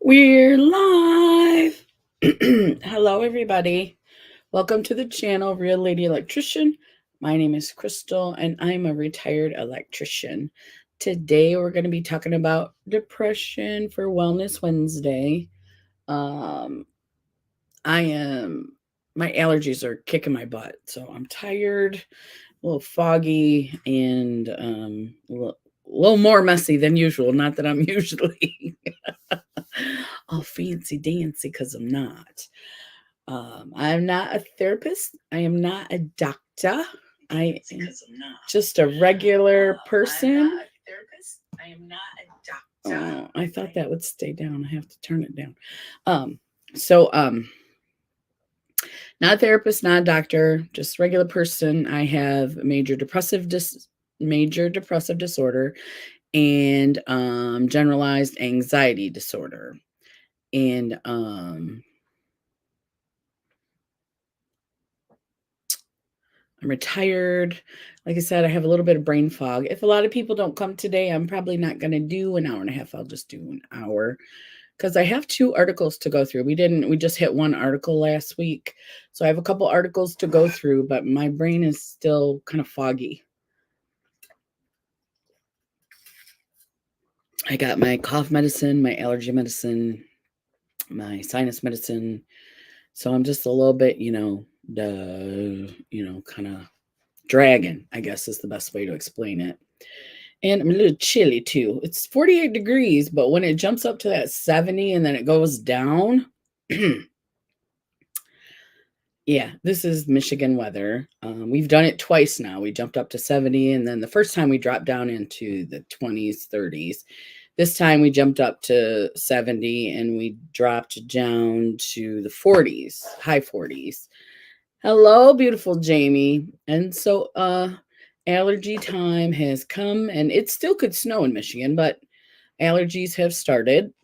We're live. Hello, everybody. Welcome to the channel, Real Lady Electrician. My name is Crystal, and I'm a retired electrician. Today, we're going to be talking about depression for Wellness Wednesday. My allergies are kicking my butt, so I'm tired, a little foggy, and a little more messy than usual. Not that I'm usually all fancy dancy, because I'm not. I'm not a therapist. I am not a doctor. I am just a regular person. I'm not a therapist. I am not a doctor. Oh, I thought that would stay down. I have to turn it down. Not a therapist, not a doctor, just regular person. I have major depressive disorder and generalized anxiety disorder. And I'm retired. Like I said, I have a little bit of brain fog. If a lot of people don't come today, I'm probably not going to do an hour and a half. I'll just do an hour because I have 2 articles to go through. We just hit 1 article last week. So I have a couple articles to go through, but my brain is still kind of foggy. I got my cough medicine, my allergy medicine, my sinus medicine. So I'm just a little bit, kind of dragging, I guess is the best way to explain it. And I'm a little chilly too. It's 48 degrees, but when it jumps up to that 70 and then it goes down, yeah, this is Michigan weather. We've done it twice now. We jumped up to 70, and then the first time we dropped down into the 20s, 30s. This time we jumped up to 70 and we dropped down to the 40s, high 40s. Hello, beautiful Jamie. And so allergy time has come, and it still could snow in Michigan, but allergies have started.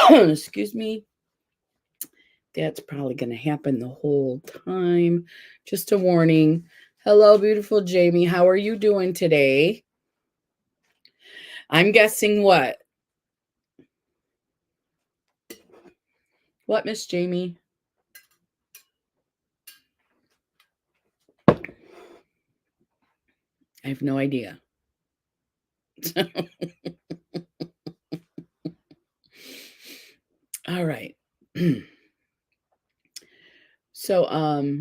Excuse me. That's probably going to happen the whole time. Just a warning. Hello, beautiful Jamie. How are you doing today? I'm guessing what? What, Miss Jamie? I have no idea. All right. So,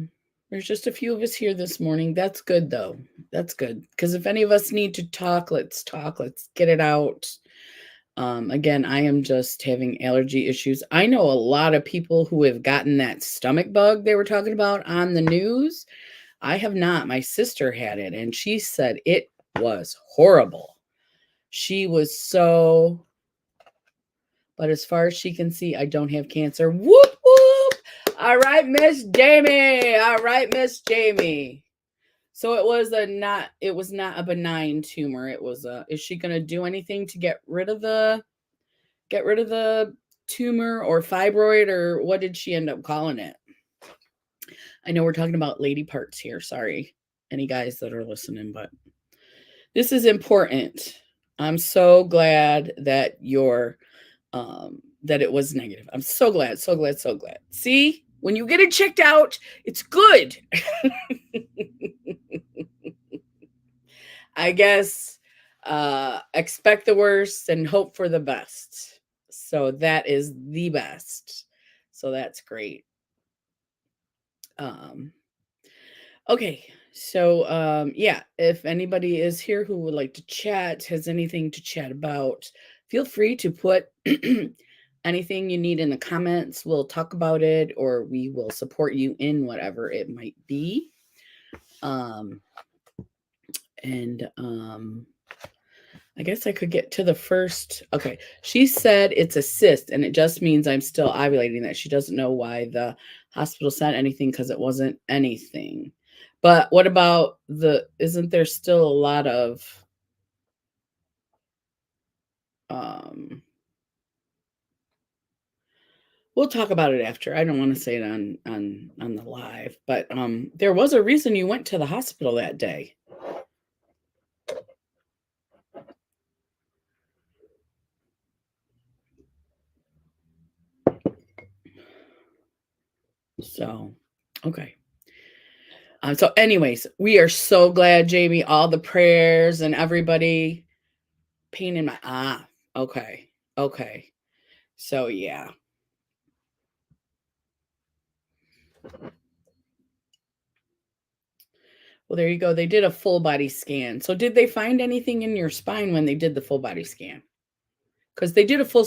there's just a few of us here this morning. That's good, though. That's good. Because if any of us need to talk. Let's get it out. Again, I am just having allergy issues. I know a lot of people who have gotten that stomach bug they were talking about on the news. I have not. My sister had it, and she said it was horrible. She was so... But as far as she can see, I don't have cancer. Whoop, whoop. All right, Miss Jamie. All right, Miss Jamie. So it was not a benign tumor. It was is she going to do anything to get rid of the tumor or fibroid, or what did she end up calling it? I know we're talking about lady parts here. Sorry, any guys that are listening, but this is important. I'm so glad that that it was negative. I'm so glad. See, when you get it checked out, it's good. I guess expect the worst and hope for the best. So that is the best. So that's great. Okay. So yeah, if anybody is here who would like to chat, has anything to chat about, feel free to put anything you need in the comments. We'll talk about it, or we will support you in whatever it might be. I guess I could get to the first. Okay. She said it's a cyst, and it just means I'm still ovulating. That she doesn't know why the hospital sent anything, because it wasn't anything. But what about isn't there still a lot of we'll talk about it after. I don't want to say it on the live, but there was a reason you went to the hospital that day. So, okay. So anyways, we are so glad, Jamie, all the prayers and everybody pain in my okay. Okay. So yeah. Well, there you go. They did a full body scan. So did they find anything in your spine when they did the full body scan? Because they did a full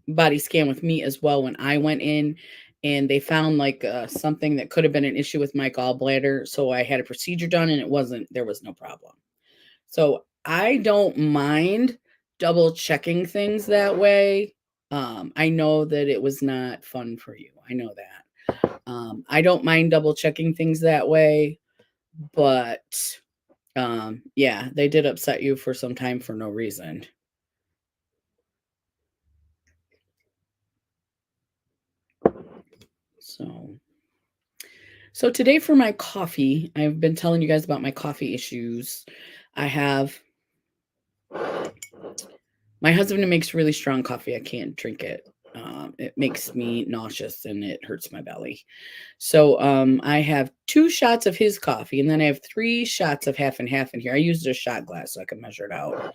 body scan with me as well when I went in, and they found like something that could have been an issue with my gallbladder. So I had a procedure done, and there was no problem. So I don't mind double checking things that way. I know that it was not fun for you. I know that. I don't mind double checking things that way, but yeah, they did upset you for some time for no reason. So So today for my coffee, I've been telling you guys about my coffee issues. I have my husband makes really strong coffee. I can't drink it. It makes me nauseous and it hurts my belly. So I have 2 shots of his coffee, and then I have 3 shots of half and half in here. I used a shot glass so I can measure it out.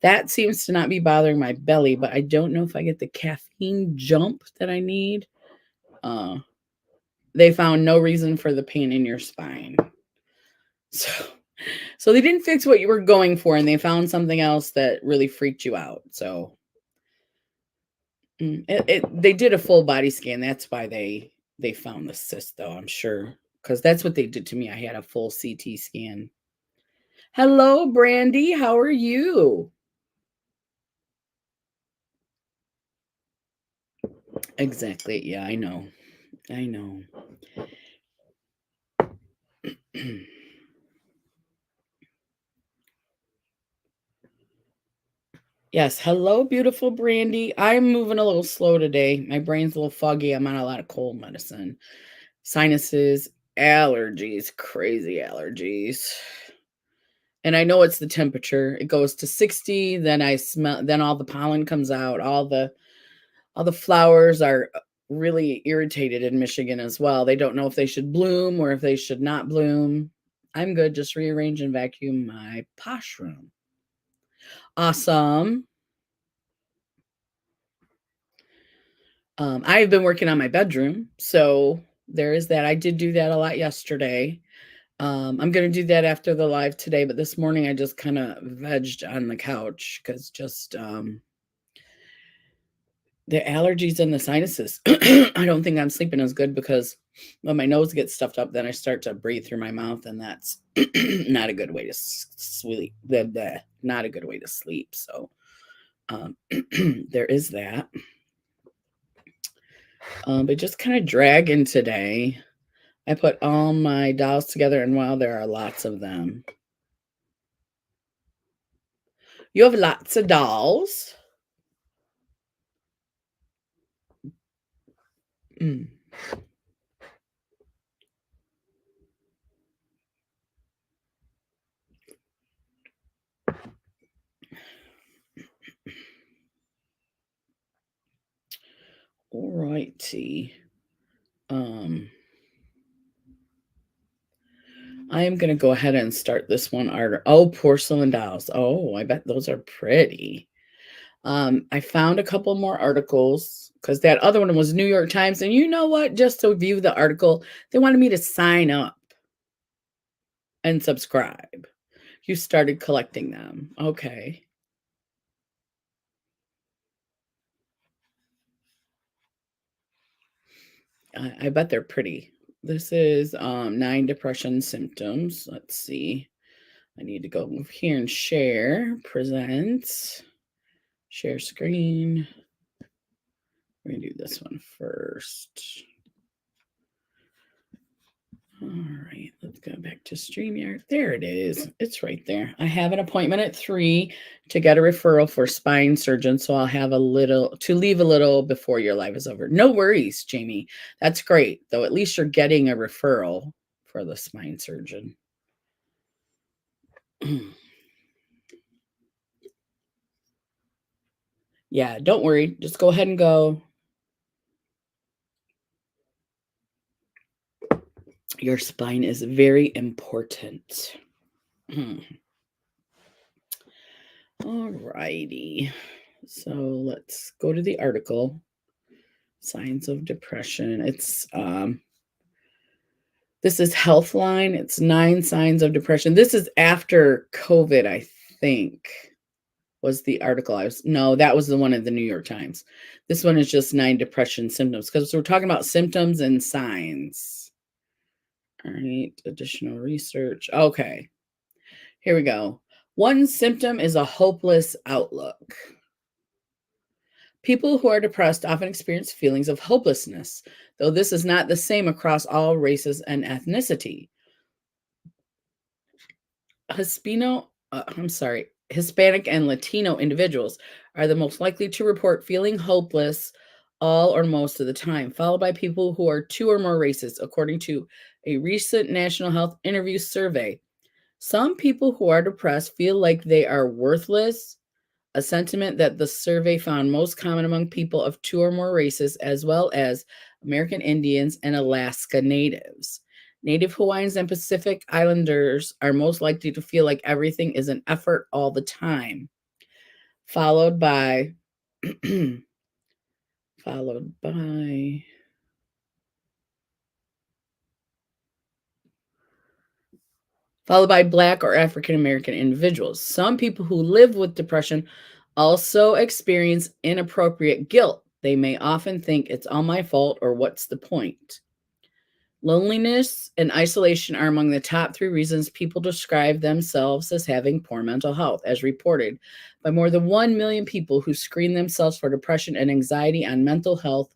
That seems to not be bothering my belly, but I don't know if I get the caffeine jump that I need. Uh, they found no reason for the pain in your spine. So So they didn't fix what you were going for, and they found something else that really freaked you out. So they did a full body scan. That's why they found the cyst, though, I'm sure, because that's what they did to me. I had a full CT scan. Hello, Brandy. How are you? Exactly. Yeah, I know. I know. Yes. Hello, beautiful Brandy. I'm moving a little slow today. My brain's a little foggy. I'm on a lot of cold medicine, sinuses, allergies, crazy allergies. And I know it's the temperature. It goes to 60, then I smell, then all the pollen comes out. All the flowers are really irritated in Michigan as well. They don't know if they should bloom or if they should not bloom. I'm good. Just rearrange and vacuum my posh room. Awesome. I've been working on my bedroom, so there is that. I did do that a lot yesterday. I'm gonna do that after the live today, but this morning I just kind of vegged on the couch because just the allergies and the sinuses. I don't think I'm sleeping as good because when my nose gets stuffed up, then I start to breathe through my mouth, and that's not a good way to sleep. Not a good way to sleep. So there is that. But just kind of dragging today. I put all my dolls together, and wow, there are lots of them. You have lots of dolls. Mm. All righty. I am going to go ahead and start this one art. Oh, porcelain dolls. Oh, I bet those are pretty. I found a couple more articles because that other one was New York Times. And you know what? Just to view the article, they wanted me to sign up and subscribe. You started collecting them. Okay. I bet they're pretty. This is 9 depression symptoms. Let's see. I need to go over here and share, present, share screen. We're going to do this one first. All right, let's go back to StreamYard. There it is. It's right there. I have an appointment at 3 to get a referral for spine surgeon. So I'll have to leave a little before your live is over. No worries, Jamie. That's great. Though at least you're getting a referral for the spine surgeon. Yeah, don't worry. Just go ahead and go. Your spine is very important. All righty. So let's go to the article. Signs of depression. This is Healthline. It's 9 signs of depression. This is after COVID, I think, was the article. No, that was the one at the New York Times. This one is just 9 depression symptoms, because we're talking about symptoms and signs. All right, additional research. Okay, here we go. One symptom is a hopeless outlook. People who are depressed often experience feelings of hopelessness, though this is not the same across all races and ethnicity. Hispanic and Latino individuals are the most likely to report feeling hopeless all or most of the time, followed by people who are 2 or more races, according to a recent National Health Interview survey. Some people who are depressed feel like they are worthless, a sentiment that the survey found most common among people of 2 or more races, as well as American Indians and Alaska Natives. Native Hawaiians and Pacific Islanders are most likely to feel like everything is an effort all the time, followed by Black or African American individuals. Some people who live with depression also experience inappropriate guilt. They may often think it's all my fault or what's the point. Loneliness and isolation are among the top 3 reasons people describe themselves as having poor mental health, as reported by more than 1 million people who screened themselves for depression and anxiety on Mental Health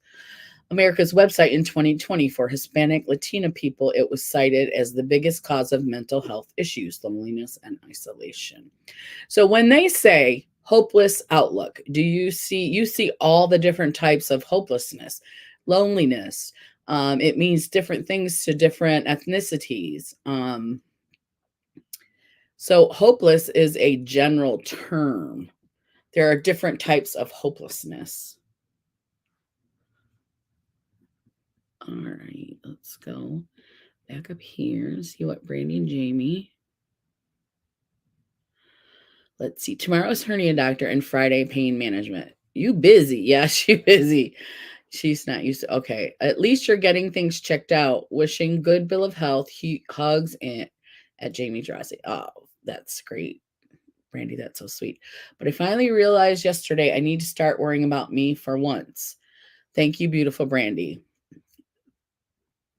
America's website in 2020. For Hispanic Latino people, it was cited as the biggest cause of mental health issues, loneliness and isolation. So when they say hopeless outlook, you see all the different types of hopelessness, loneliness. It means different things to different ethnicities. So hopeless is a general term. There are different types of hopelessness. All right, let's go back up here and see what Brandy and Jamie. Let's see. Tomorrow's hernia doctor and Friday pain management. You busy? Yeah, she busy. She's not used to. Okay, at least you're getting things checked out. Wishing good bill of health. Hugs at Jamie Drosy. Oh, that's great, Brandy. That's so sweet. But I finally realized yesterday I need to start worrying about me for once. Thank you, beautiful Brandy.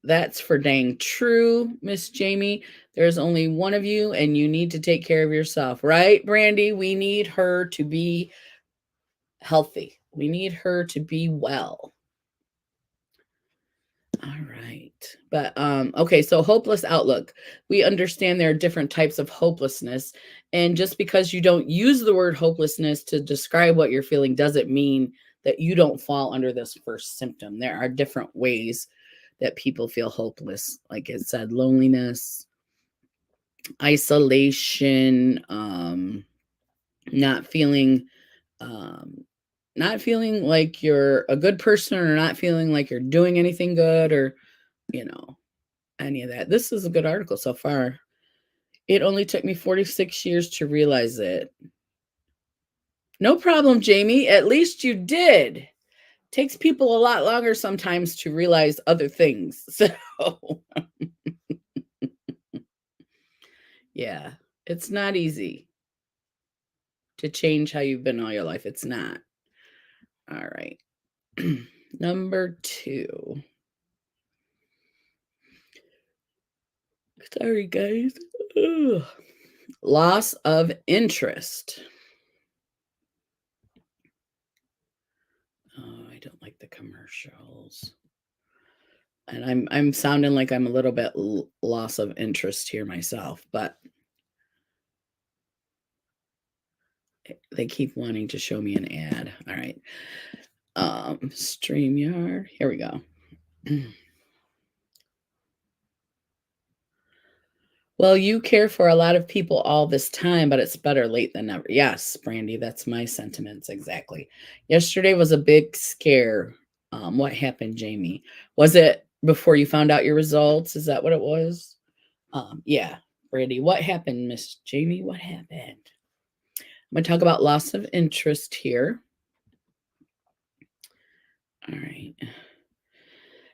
That's for dang true, Miss Jamie. There's only one of you, and you need to take care of yourself, right, Brandy? We need her to be healthy. We need her to be well. All right. But okay, so hopeless outlook. We understand there are different types of hopelessness, and just because you don't use the word hopelessness to describe what you're feeling doesn't mean that you don't fall under this first symptom. There are different ways that people feel hopeless. Like it said, loneliness, isolation, not feeling like you're a good person, or not feeling like you're doing anything good, or any of that. This is a good article so far. It only took me 46 years to realize it. No problem, Jamie. At least you did. Takes people a lot longer sometimes to realize other things. So yeah, it's not easy to change how you've been all your life. It's not. All right. Number 2. Sorry, guys. Ugh. Loss of interest. Oh, I don't like the commercials. And I'm sounding like I'm a little bit loss of interest here myself, but they keep wanting to show me an ad. All right. StreamYard. Here we go. Well, you care for a lot of people all this time, but it's better late than never. Yes, Brandy, that's my sentiments exactly. Yesterday was a big scare. What happened, Jamie? Was it before you found out your results. Is that what it was? Yeah, Brandy. What happened, Miss Jamie? What happened? I'm going to talk about loss of interest here. All right.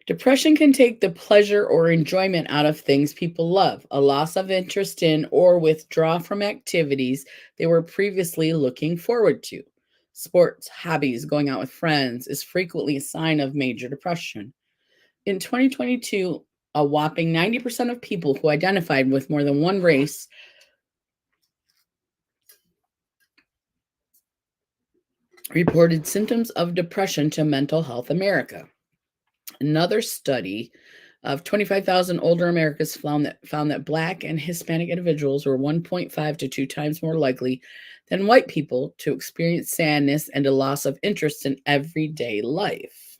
Depression can take the pleasure or enjoyment out of things people love, a loss of interest in, or withdraw from activities they were previously looking forward to. Sports, hobbies, going out with friends is frequently a sign of major depression. In 2022, a whopping 90% of people who identified with more than one race reported symptoms of depression to Mental Health America. Another study of 25,000 older Americans found that Black and Hispanic individuals were 1.5 to 2 times more likely than white people to experience sadness and a loss of interest in everyday life.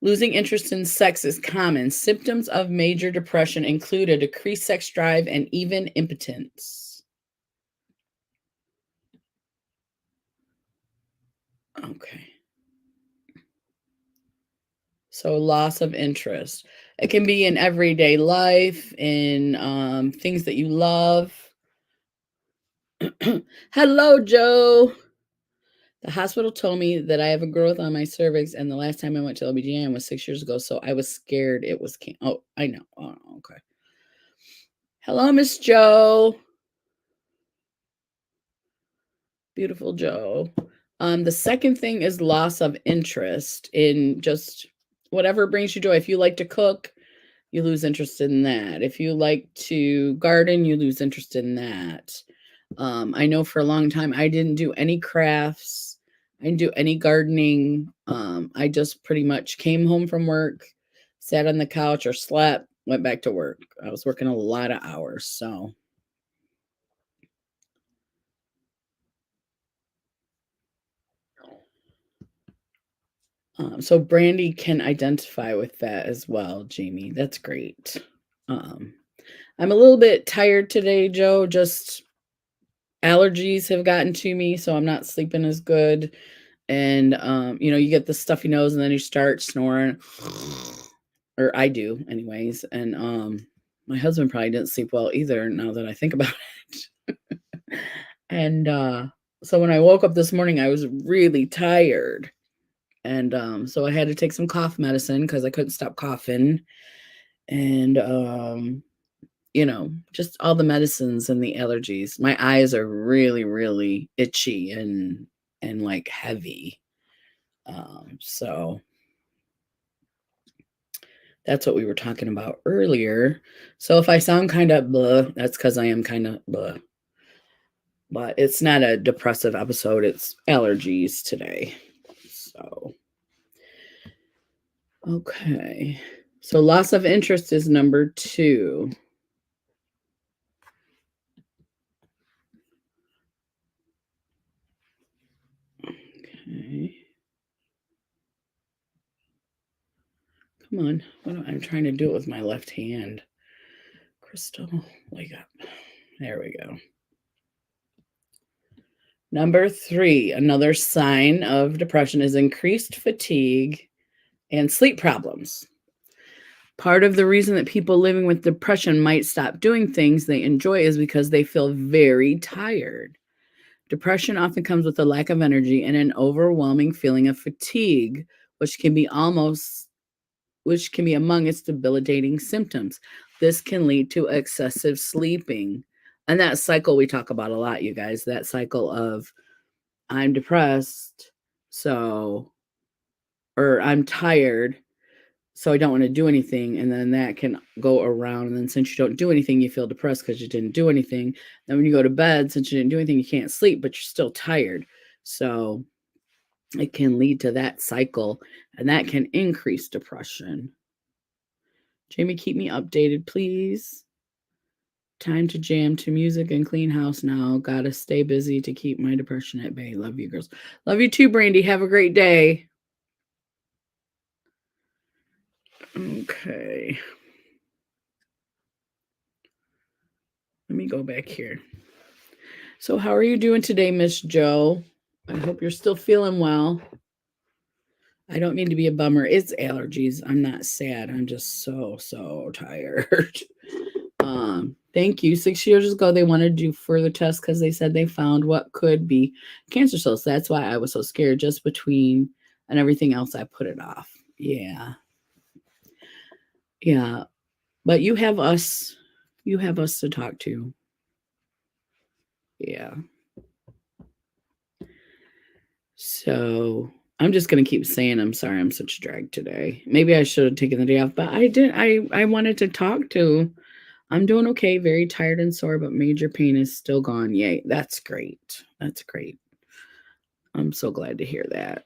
Losing interest in sex is common. Symptoms of major depression include a decreased sex drive and even impotence. Okay. So loss of interest. It can be in everyday life, in things that you love. Hello, Joe. The hospital told me that I have a growth on my cervix, and the last time I went to OB/GYN was 6 years ago, so I was scared it was oh, I know. Oh, okay. Hello, Miss Joe. Beautiful Joe. The second thing is loss of interest in just whatever brings you joy. If you like to cook, you lose interest in that. If you like to garden, you lose interest in that. I know for a long time I didn't do any crafts. I didn't do any gardening. I just pretty much came home from work, sat on the couch or slept, went back to work. I was working a lot of hours. So Brandy can identify with that as well, Jamie. That's great. I'm a little bit tired today, Joe. Just allergies have gotten to me, so I'm not sleeping as good. And you get the stuffy nose and then you start snoring. Or I do anyways. And my husband probably didn't sleep well either now that I think about it. And so when I woke up this morning, I was really tired. And so I had to take some cough medicine because I couldn't stop coughing. And just all the medicines and the allergies. My eyes are really, really itchy and like heavy. So that's what we were talking about earlier. So if I sound kind of blah, that's because I am kind of blah. But it's not a depressive episode, it's allergies today. So, okay. So loss of interest is number 2. Okay. Come on. I'm trying to do it with my left hand. Crystal, wake up. There we go. Number 3, another sign of depression is increased fatigue and sleep problems. Part of the reason that people living with depression might stop doing things they enjoy is because they feel very tired. Depression often comes with a lack of energy and an overwhelming feeling of fatigue, which can be among its debilitating symptoms. This can lead to excessive sleeping. And that cycle we talk about a lot, you guys, that cycle of I'm depressed, or I'm tired, so I don't want to do anything. And then that can go around. And then since you don't do anything, you feel depressed because you didn't do anything. Then when you go to bed, since you didn't do anything, you can't sleep, but you're still tired. So it can lead to that cycle, and that can increase depression. Jamie, keep me updated, please. Time to jam to music and clean house now. Gotta stay busy to keep my depression at bay. Love you, girls. Love you too, Brandy. Have a great day. Okay. Let me go back here. So how are you doing today, Miss Joe? I hope you're still feeling well. I don't mean to be a bummer. It's allergies. I'm not sad. I'm just so tired. Thank you. 6 years ago, they wanted to do further tests because they said they found what could be cancer cells. That's why I was so scared. Just between and everything else, I put it off. Yeah. Yeah. But you have us. You have us to talk to. Yeah. So I'm just gonna keep saying I'm sorry I'm such a drag today. Maybe I should have taken the day off, but I did. I wanted to talk to. I'm doing okay, very tired and sore, but major pain is still gone. Yay. That's great. That's great. I'm so glad to hear that.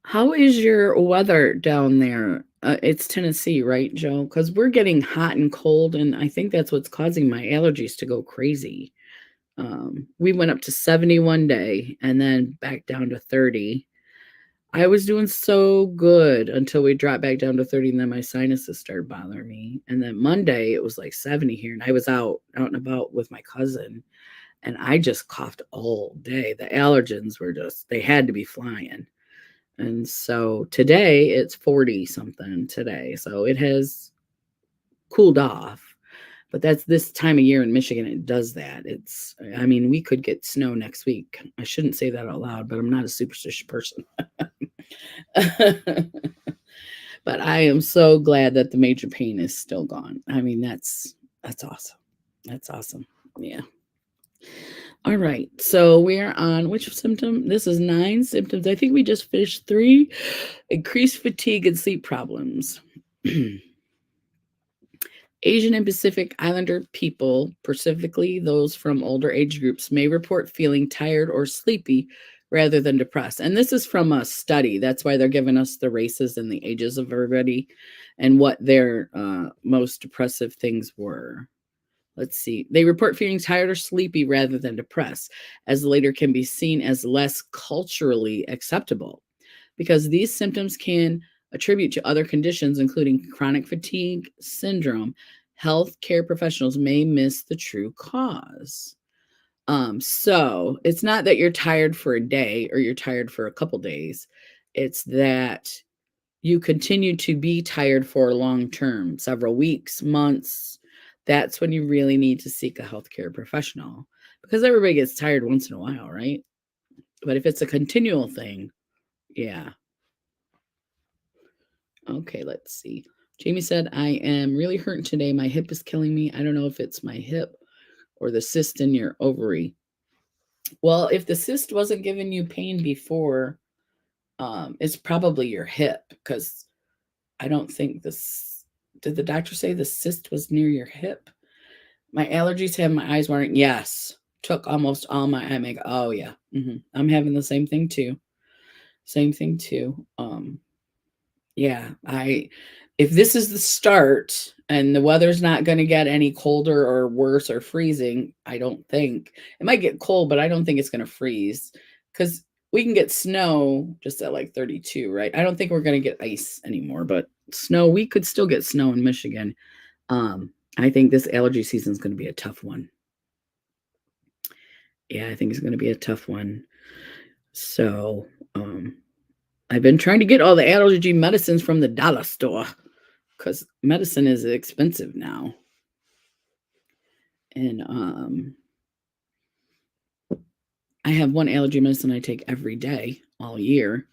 How is your weather down there? It's Tennessee, right, Joe? Because we're getting hot and cold, and I think that's what's causing my allergies to go crazy. We went up to 70 one day and then back down to 30. I was doing so good until we dropped back down to 30, and then my sinuses started bothering me. And then Monday it was like 70 here, and I was out and about with my cousin, and I just coughed all day. The allergens were just they had to be flying. And so today it's 40 something today. So it has cooled off. But that's this time of year in Michigan, it does that. I mean, we could get snow next week. I shouldn't say that out loud, but I'm not a superstitious person. But I am so glad that the major pain is still gone. I mean, that's awesome. That's awesome. Yeah. All right. So we're on which symptom? This is 9 symptoms. I think we just finished 3. Increased fatigue and sleep problems. Asian and Pacific Islander people, specifically those from older age groups, may report feeling tired or sleepy rather than depressed. And this is from a study. That's why they're giving us the races and the ages of everybody and what their most depressive things were. Let's see. They report feeling tired or sleepy rather than depressed, as later can be seen as less culturally acceptable because these symptoms can attribute to other conditions, including chronic fatigue syndrome. Healthcare professionals may miss the true cause. So it's not that you're tired for a day or you're tired for a couple days. It's that you continue to be tired for long term, several weeks, months. That's when you really need to seek a healthcare professional because everybody gets tired once in a while, right? But if it's a continual thing, yeah. Okay, let's see. Jamie said, I am really hurting today. My hip is killing me. I don't know if it's my hip or the cyst in your ovary. Well, if the cyst wasn't giving you pain before, it's probably your hip because I don't think this. Did the doctor say the cyst was near your hip? My allergies have my eyes watering. Yes, took almost all my eye makeup. Oh yeah, I'm having the same thing too. Same thing too. Yeah, if this is the start and the weather's not going to get any colder or worse or freezing, I don't think. It might get cold, but I don't think it's going to freeze cuz we can get snow just at like 32, right? I don't think we're going to get ice anymore, but snow, we could still get snow in Michigan. I think this allergy season is going to be a tough one. Yeah, I think it's going to be a tough one. So, I've been trying to get all the allergy medicines from the dollar store because medicine is expensive now. And I have one allergy medicine I take every day all year,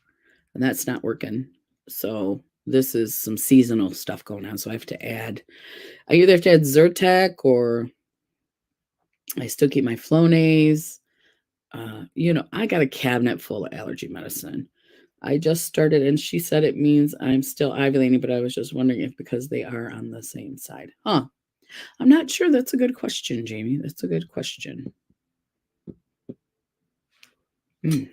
and that's not working. So this is some seasonal stuff going on. So I have to add, I either have to add Zyrtec or I still keep my Flonase. I got a cabinet full of allergy medicine. I just started, and she said it means I'm still ovulating, but I was just wondering if because they are on the same side. Huh. I'm not sure. That's a good question, Jamie. That's a good question. Mm.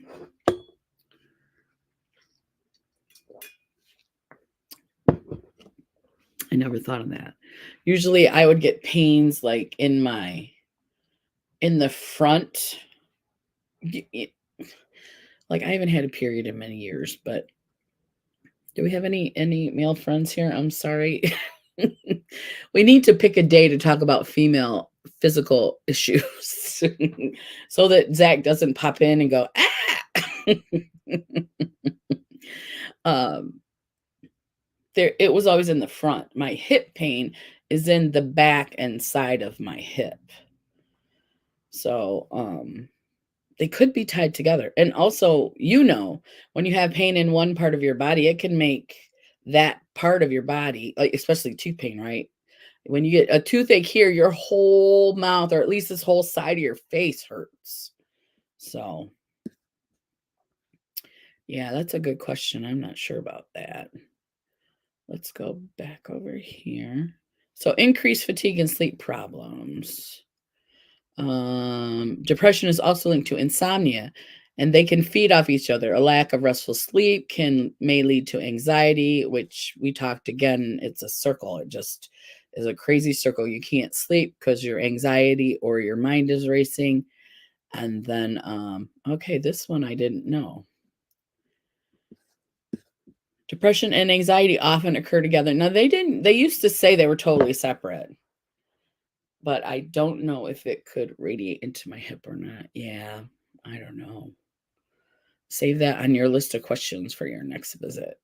I never thought of that. Usually I would get pains like in the front. Like I haven't had a period in many years, but do we have any male friends here? I'm sorry. We need to pick a day to talk about female physical issues so that Zach doesn't pop in and go, ah. um, it was always in the front. My hip pain is in the back and side of my hip. So, they could be tied together. And also, when you have pain in one part of your body, it can make that part of your body, like especially tooth pain, right? When you get a toothache here, your whole mouth, or at least this whole side of your face hurts. So, yeah, that's a good question. I'm not sure about that. Let's go back over here. So, increased fatigue and sleep problems. Depression is also linked to insomnia, and they can feed off each other. A lack of restful sleep may lead to anxiety, which we talked again. It's a circle. It just is a crazy circle. You can't sleep because your anxiety or your mind is racing. And then, okay, this one I didn't know. Depression and anxiety often occur together. Now they used to say they were totally separate, but I don't know if it could radiate into my hip or not. Yeah, I don't know. Save that on your list of questions for your next visit.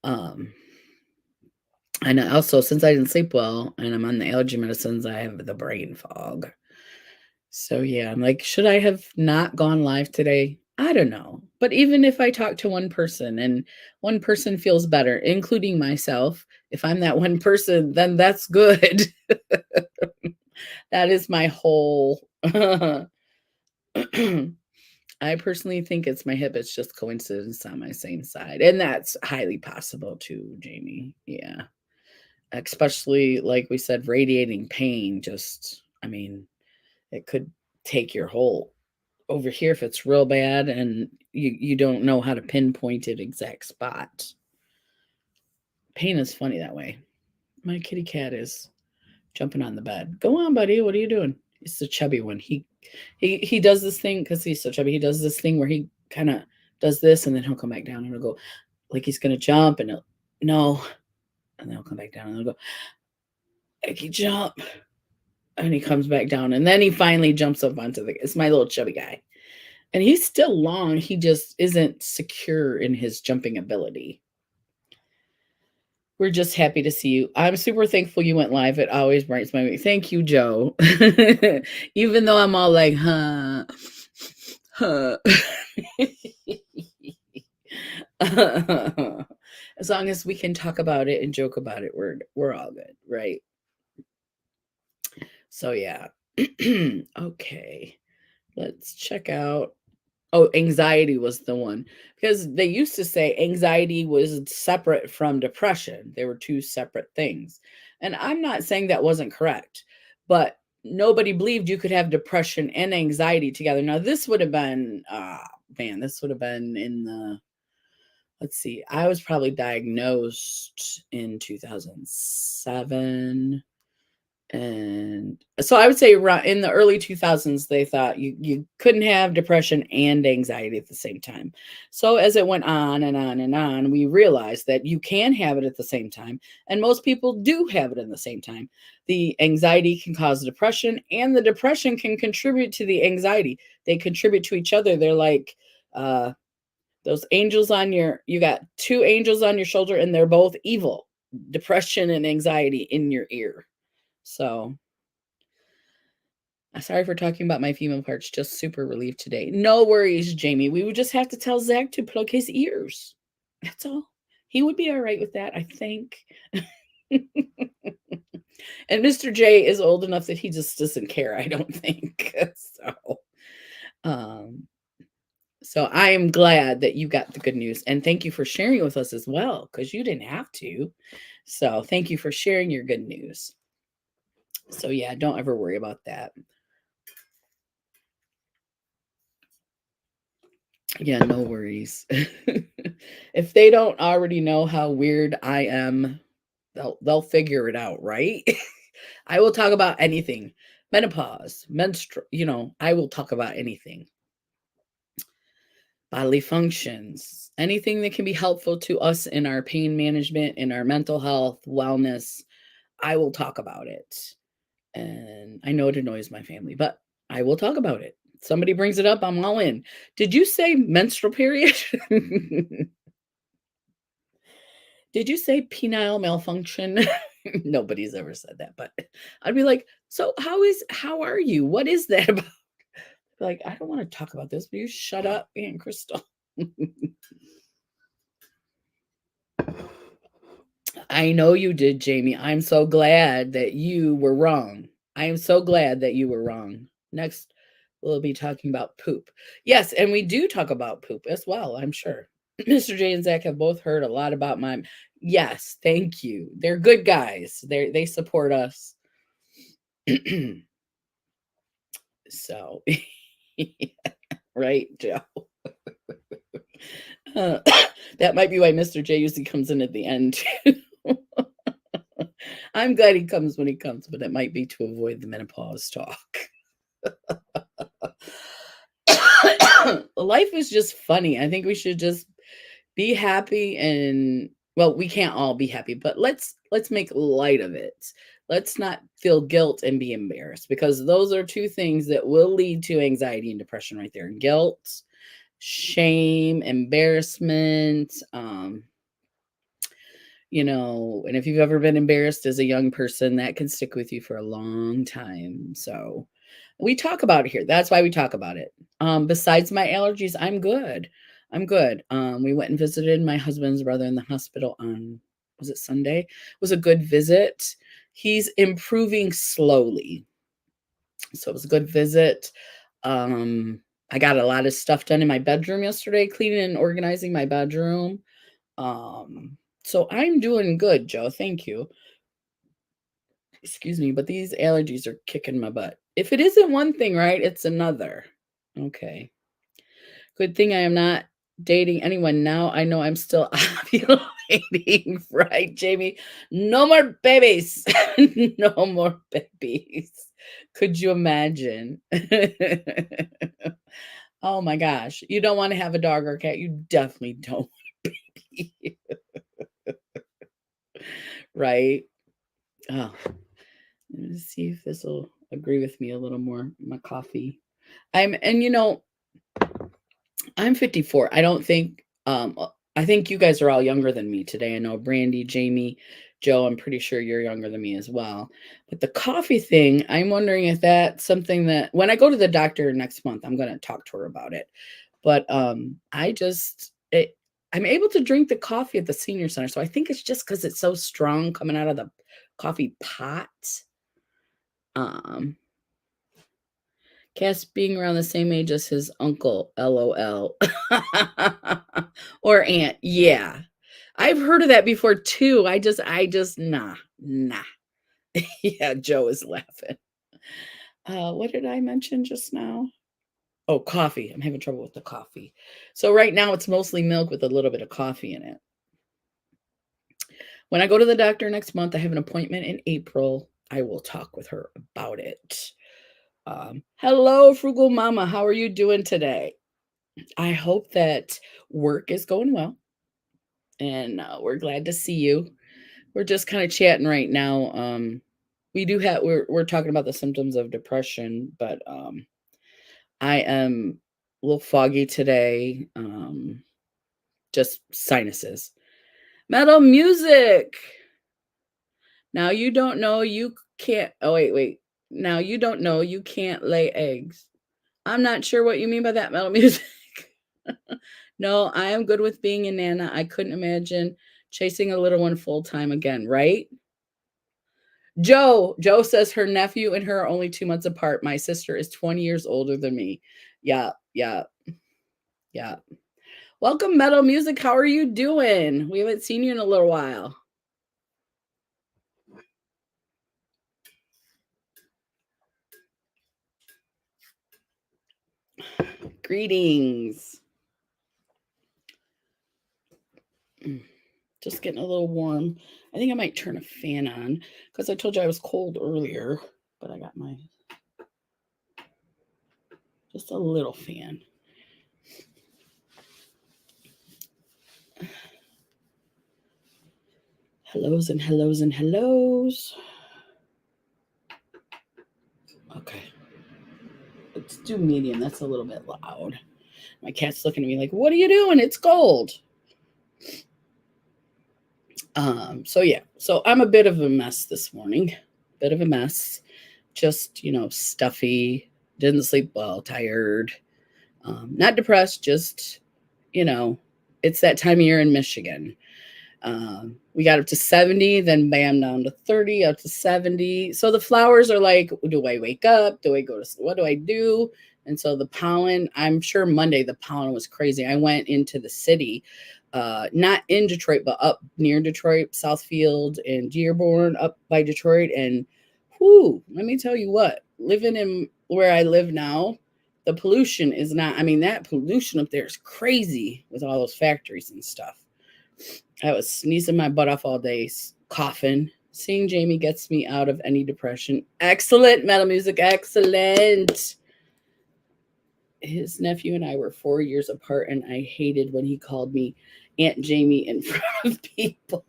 And also, since I didn't sleep well and I'm on the allergy medicines, I have the brain fog. So yeah, I'm like, should I have not gone live today? I don't know. But even if I talk to one person and one person feels better, including myself, if I'm that one person, then that's good. That is my whole I personally think it's my hip. It's just coincidence on my same side. And that's highly possible too, Jamie. Yeah. Especially like we said, radiating pain, it could take your whole over here if it's real bad and you don't know how to pinpoint it exact spot. Pain is funny that way. My kitty cat is jumping on the bed. Go on, buddy. What are you doing? It's the chubby one. He does this thing because he's so chubby. He does this thing where he kind of does this and then he'll come back down and he'll go like he's gonna jump and no, and then he'll come back down and he'll go, Eggy jump, and he comes back down and then he finally jumps up onto it's my little chubby guy, and he's still long. He just isn't secure in his jumping ability. We're just happy to see you. I'm super thankful you went live. It always brightens my week. Thank you, Joe. Even though I'm all like, huh. As long as we can talk about it and joke about it, we're all good, right? So yeah. Okay. Let's check out. Oh, anxiety was the one, because they used to say anxiety was separate from depression. They were two separate things. And I'm not saying that wasn't correct, but nobody believed you could have depression and anxiety together. Now, this would have been, this would have been in the, let's see, I was probably diagnosed in 2007. And so I would say in the early 2000s, they thought you couldn't have depression and anxiety at the same time. So as it went on and on and on, we realized that you can have it at the same time. And most people do have it in the same time. The anxiety can cause depression and the depression can contribute to the anxiety. They contribute to each other. They're like those angels you got two angels on your shoulder and they're both evil. Depression and anxiety in your ear. So, sorry for talking about my female parts. Just super relieved today. No worries, Jamie. We would just have to tell Zach to plug his ears. That's all. He would be all right with that, I think. And Mr. J is old enough that he just doesn't care, I don't think. So I am glad that you got the good news. And thank you for sharing it with us as well, because you didn't have to. So thank you for sharing your good news. So yeah, don't ever worry about that. Yeah, no worries. If they don't already know how weird I am, they'll figure it out, right? I will talk about anything. Menopause, I will talk about anything. Bodily functions, anything that can be helpful to us in our pain management, in our mental health, wellness. I will talk about it. And I know it annoys my family, but I will talk about it. Somebody brings it up, I'm all in. Did you say menstrual period? Did you say penile malfunction? Nobody's ever said that, but I'd be like, "So how are you? What is that about?" Like, "I don't wanna talk about this. Will you shut up, Aunt Crystal?" I know you did, Jamie. I'm so glad that you were wrong. I am so glad that you were wrong. Next, we'll be talking about poop. Yes, and we do talk about poop as well, I'm sure. Mr. J and Zach have both heard a lot about my yes, thank you. They're good guys. They support us. So, right, Joe? Uh, that might be why Mr. J usually comes in at the end too. I'm glad he comes when he comes, but it might be to avoid the menopause talk. Life is just funny. I think we should just be happy and well, we can't all be happy, but let's make light of it. Let's not feel guilt and be embarrassed because those are two things that will lead to anxiety and depression right there. Guilt, shame, embarrassment, and if you've ever been embarrassed as a young person, that can stick with you for a long time. So we talk about it here. That's why we talk about it. Besides my allergies, I'm good. I'm good. We went and visited my husband's brother in the hospital on, was it Sunday? It was a good visit. He's improving slowly. So it was a good visit. I got a lot of stuff done in my bedroom yesterday, cleaning and organizing my bedroom. So I'm doing good, Joe. Thank you. Excuse me, but these allergies are kicking my butt. If it isn't one thing, right, it's another. Okay. Good thing I am not dating anyone now. I know I'm still ovulating, right, Jamie? No more babies. No more babies. Could you imagine? Oh my gosh. You don't want to have a dog or a cat. You definitely don't want a baby. Right? Oh, let me see if this will agree with me a little more. My coffee. I'm 54. I think you guys are all younger than me today. I know Brandy, Jamie, Joe, I'm pretty sure you're younger than me as well. But the coffee thing, I'm wondering if that's something that when I go to the doctor next month, I'm going to talk to her about it. But I'm able to drink the coffee at the senior center. So I think it's just because it's so strong coming out of the coffee pot. Um, Cass being around the same age as his uncle, LOL. Or aunt. Yeah. I've heard of that before too. Nah. Yeah, Joe is laughing. What did I mention just now? Oh, coffee. I'm having trouble with the coffee. So right now it's mostly milk with a little bit of coffee in it. When I go to the doctor next month, I have an appointment in April. I will talk with her about it. Hello, Frugal Mama. How are you doing today? I hope that work is going well, and we're glad to see you. We're just kind of chatting right now. We're talking about the symptoms of depression, but I am a little foggy today. Just sinuses. Metal music. Now you don't know you can't. Oh wait. Now you don't know you can't lay eggs. I'm not sure what you mean by that, metal music. No, I am good with being a nana. I couldn't imagine chasing a little one full time again, right? Joe says her nephew and her are only 2 months apart. My sister is 20 years older than me. Yeah, yeah, yeah. Welcome, Metal Music. How are you doing? We haven't seen you in a little while. Greetings. Just getting a little warm. I think I might turn a fan on because I told you I was cold earlier, but I got my just a little fan. Hellos and hellos and hellos. Okay. Let's do medium. That's a little bit loud. My cat's looking at me like, what are you doing? It's cold. So I'm a bit of a mess this morning. Bit of a mess. Just, stuffy, didn't sleep well, tired. Not depressed, just, it's that time of year in Michigan. We got up to 70, then bam, down to 30, up to 70. So the flowers are like, do I wake up? Do I go to, what do I do? And so the pollen, I'm sure Monday the pollen was crazy. I went into the city, not in Detroit, but up near Detroit, Southfield and Dearborn, up by Detroit. And let me tell you what, living in where I live now, the pollution is not, that pollution up there is crazy with all those factories and stuff. I was sneezing my butt off all day, coughing. Seeing Jamie gets me out of any depression. Excellent, Metal Music, excellent. His nephew and I were 4 years apart, and I hated when he called me Aunt Jamie in front of people.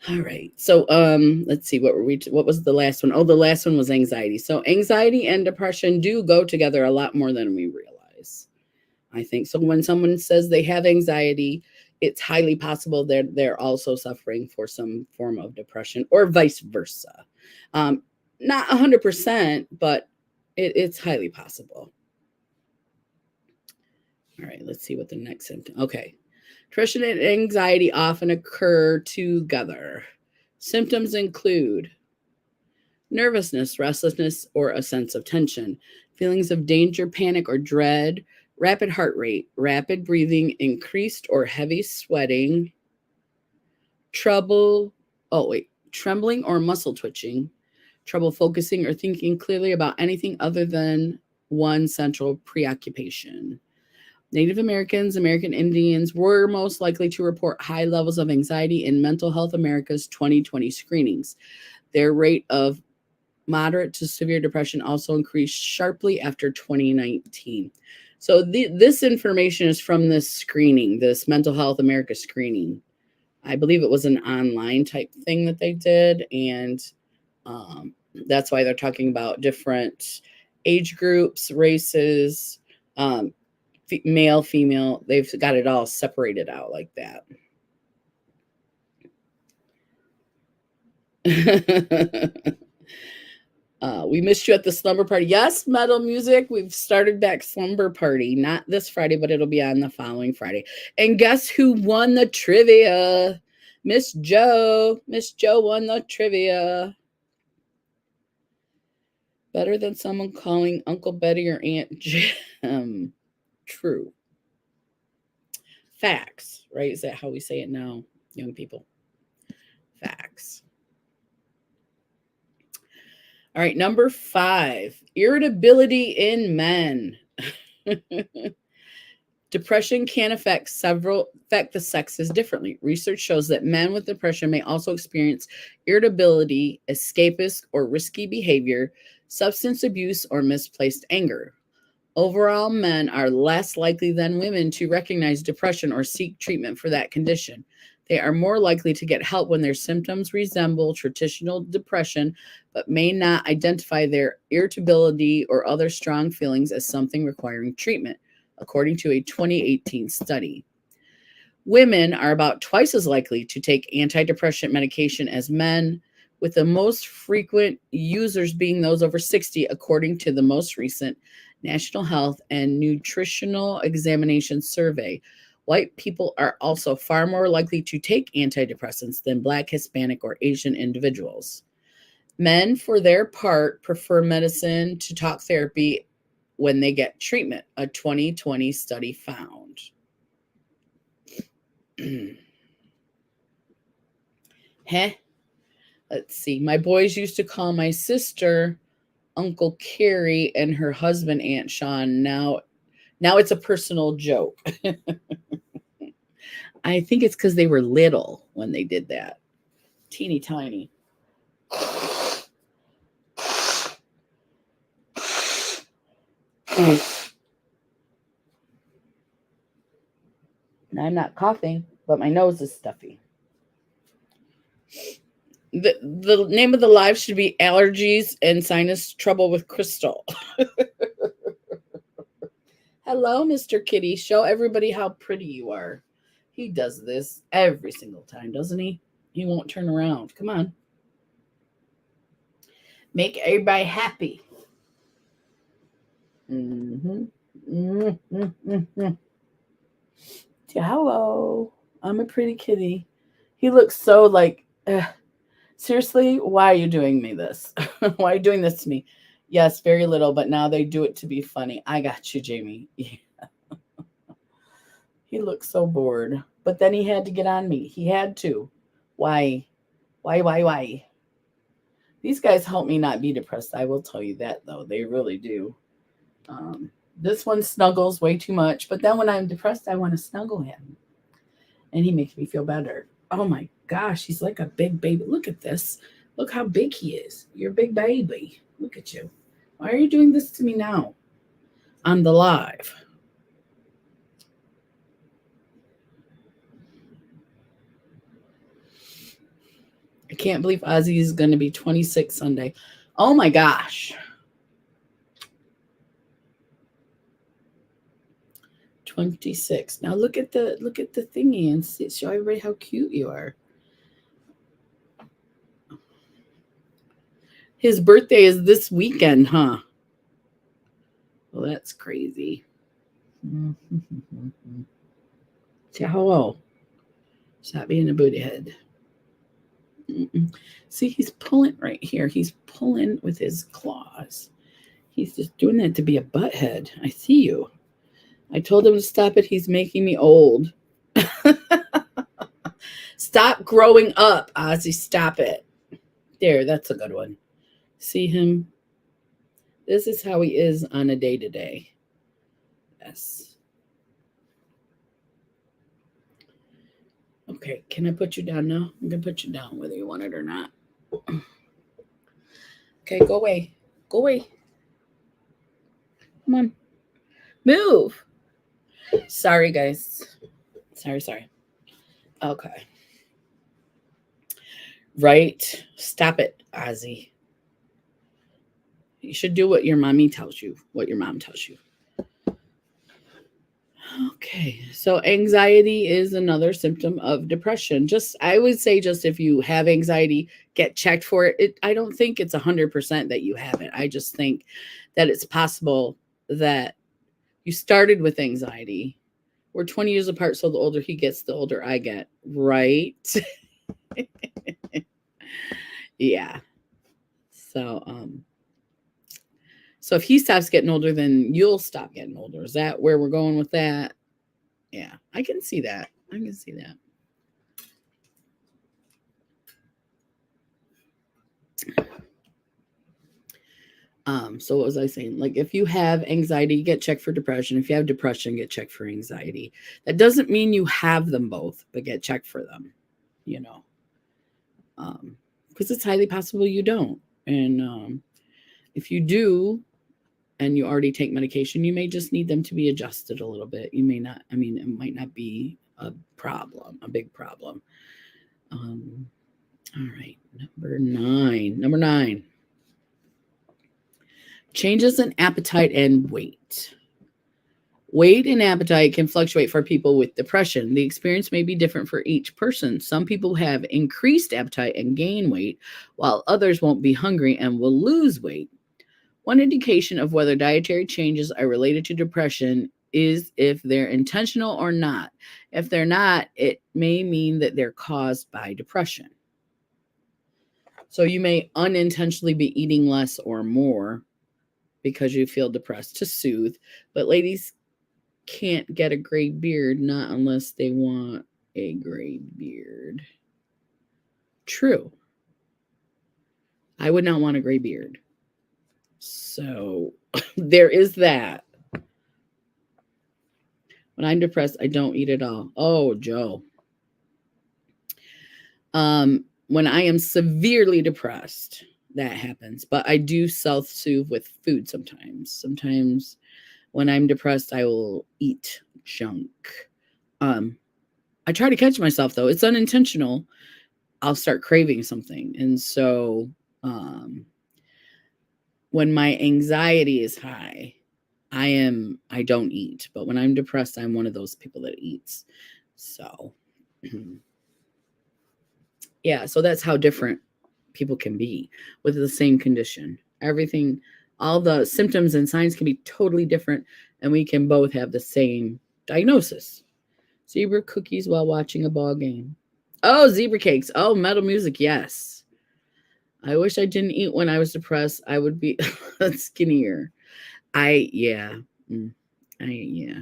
All right. So let's see, what was the last one? Oh, the last one was anxiety. So anxiety and depression do go together a lot more than we realize, I think. So when someone says they have anxiety, it's highly possible that they're also suffering for some form of depression, or vice versa. Not 100%, but it's highly possible. All right, let's see what the next symptom. Okay. Depression and anxiety often occur together. Symptoms include nervousness, restlessness, or a sense of tension, feelings of danger, panic, or dread, rapid heart rate, rapid breathing, increased or heavy sweating, trembling or muscle twitching, trouble focusing or thinking clearly about anything other than one central preoccupation. Native Americans, American Indians were most likely to report high levels of anxiety in Mental Health America's 2020 screenings. Their rate of moderate to severe depression also increased sharply after 2019. So this information is from this screening, this Mental Health America screening. I believe it was an online type thing that they did, and that's why they're talking about different age groups, races, male, female. They've got it all separated out like that. We missed you at the slumber party. Yes, Metal Music. We've started back slumber party. Not this Friday, but it'll be on the following Friday. And guess who won the trivia? Miss Joe. Miss Joe won the trivia. Better than someone calling Uncle Betty or Aunt Jim. True. Facts, right? Is that how we say it now, young people? Facts. All right, number 5, irritability in men. Depression can affect the sexes differently. Research shows that men with depression may also experience irritability, escapist or risky behavior, substance abuse, or misplaced anger. Overall, men are less likely than women to recognize depression or seek treatment for that condition. They are more likely to get help when their symptoms resemble traditional depression, but may not identify their irritability or other strong feelings as something requiring treatment, according to a 2018 study. Women are about twice as likely to take antidepressant medication as men, with the most frequent users being those over 60, according to the most recent National Health and Nutritional Examination Survey. White people are also far more likely to take antidepressants than Black, Hispanic, or Asian individuals. Men, for their part, prefer medicine to talk therapy when they get treatment, a 2020 study found. Let's see. My boys used to call my sister Uncle Carrie and her husband Aunt Sean. Now it's a personal joke. I think it's because they were little when they did that. Teeny tiny. I'm not coughing, but my nose is stuffy. The name of the live should be allergies and sinus trouble with Crystal. Hello, Mr. Kitty. Show everybody how pretty you are. He does this every single time, doesn't he? He won't turn around. Come on. Make everybody happy. Mm-hmm. Mm-hmm. Mm-hmm. Hello. I'm a pretty kitty. He looks so like, seriously, why are you doing me this? Why are you doing this to me? Yes, very little, but now they do it to be funny. I got you, Jamie. He looks so bored. But then he had to get on me. He had to. Why? Why? These guys help me not be depressed. I will tell you that, though. They really do. Um, this one snuggles way too much. But then when I'm depressed, I want to snuggle him. And he makes me feel better. Oh my gosh, he's like a big baby. Look at this. Look how big he is. You're a big baby. Look at you. Why are you doing this to me now? On the live. I can't believe Ozzy is going to be 26 Sunday. Oh my gosh. 26. Now look at the thingy and show everybody how cute you are. His birthday is this weekend, huh? Well, that's crazy. Say hello. Stop being a booty head. See, he's pulling right here. He's pulling with his claws. He's just doing that to be a butthead. I see you. I told him to stop it. He's making me old. Stop growing up, Ozzy. Stop it. There, that's a good one. See him? This is how he is on a day-to-day. Yes. Okay, can I put you down now? I'm going to put you down whether you want it or not. Okay, go away. Go away. Come on. Move. Sorry, guys. Sorry. Okay. Right. Stop it, Ozzy. You should do what your mommy tells you, what your mom tells you. Okay. So anxiety is another symptom of depression. I would say if you have anxiety, get checked for it. I don't think it's 100% that you have it. I just think that it's possible that you started with anxiety. We're 20 years apart, so the older he gets, the older I get, right? Yeah. So if he stops getting older, then you'll stop getting older. Is that where we're going with that? Yeah, I can see that. So what was I saying? Like if you have anxiety, get checked for depression. If you have depression, get checked for anxiety. That doesn't mean you have them both, but get checked for them, because it's highly possible you don't. And if you do, and you already take medication, you may just need them to be adjusted a little bit. You may not, it might not be a big problem. All right, number nine. Changes in appetite and weight. Weight and appetite can fluctuate for people with depression. The experience may be different for each person. Some people have increased appetite and gain weight, while others won't be hungry and will lose weight. One indication of whether dietary changes are related to depression is if they're intentional or not. If they're not, it may mean that they're caused by depression. So you may unintentionally be eating less or more because you feel depressed to soothe. But ladies can't get a gray beard, not unless they want a gray beard. True. I would not want a gray beard. So there is that. When I'm depressed, I don't eat at all. Oh, Joe. When I am severely depressed, that happens. But I do self-soothe with food sometimes. Sometimes when I'm depressed, I will eat junk. I try to catch myself though. It's unintentional. I'll start craving something. And so when my anxiety is high, I don't eat. But when I'm depressed, I'm one of those people that eats. So yeah, so that's how different people can be with the same condition. Everything, all the symptoms and signs can be totally different, and we can both have the same diagnosis. Zebra cookies while watching a ball game. Oh, zebra cakes. Oh, metal music. Yes. I wish I didn't eat when I was depressed. I would be skinnier. Yeah. Yeah.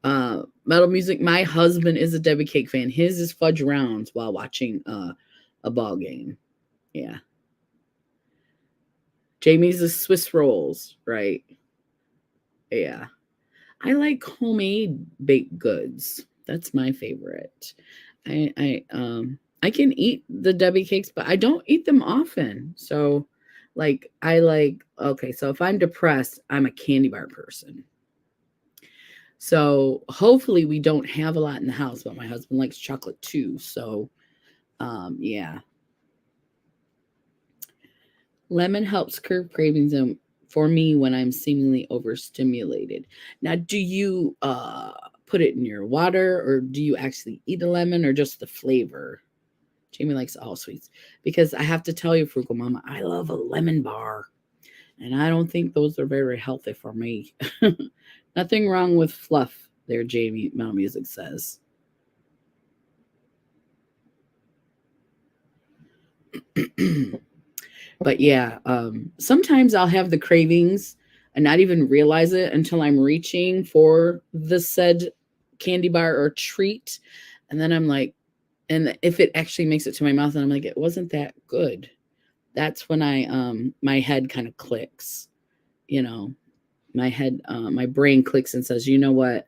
Metal music. My husband is a Debbie Cake fan. His is fudge rounds while watching a ball game. Yeah. Jamie's is Swiss rolls, right? Yeah. I like homemade baked goods. That's my favorite. I can eat the Debbie cakes, but I don't eat them often. So okay, so if I'm depressed, I'm a candy bar person. So hopefully we don't have a lot in the house, but my husband likes chocolate too. So yeah. Lemon helps curb cravings and for me when I'm seemingly overstimulated. Now, do you put it in your water or do you actually eat a lemon or just the flavor? Jamie likes all sweets because I have to tell you, Frugal Mama, I love a lemon bar and I don't think those are very healthy for me. Nothing wrong with fluff there, Jamie, Mount Music says. But yeah, sometimes I'll have the cravings and not even realize it until I'm reaching for the said candy bar or treat. And then I'm like, and if it actually makes it to my mouth and I'm like, it wasn't that good. That's when my head kind of clicks, you know, my brain clicks and says, you know what?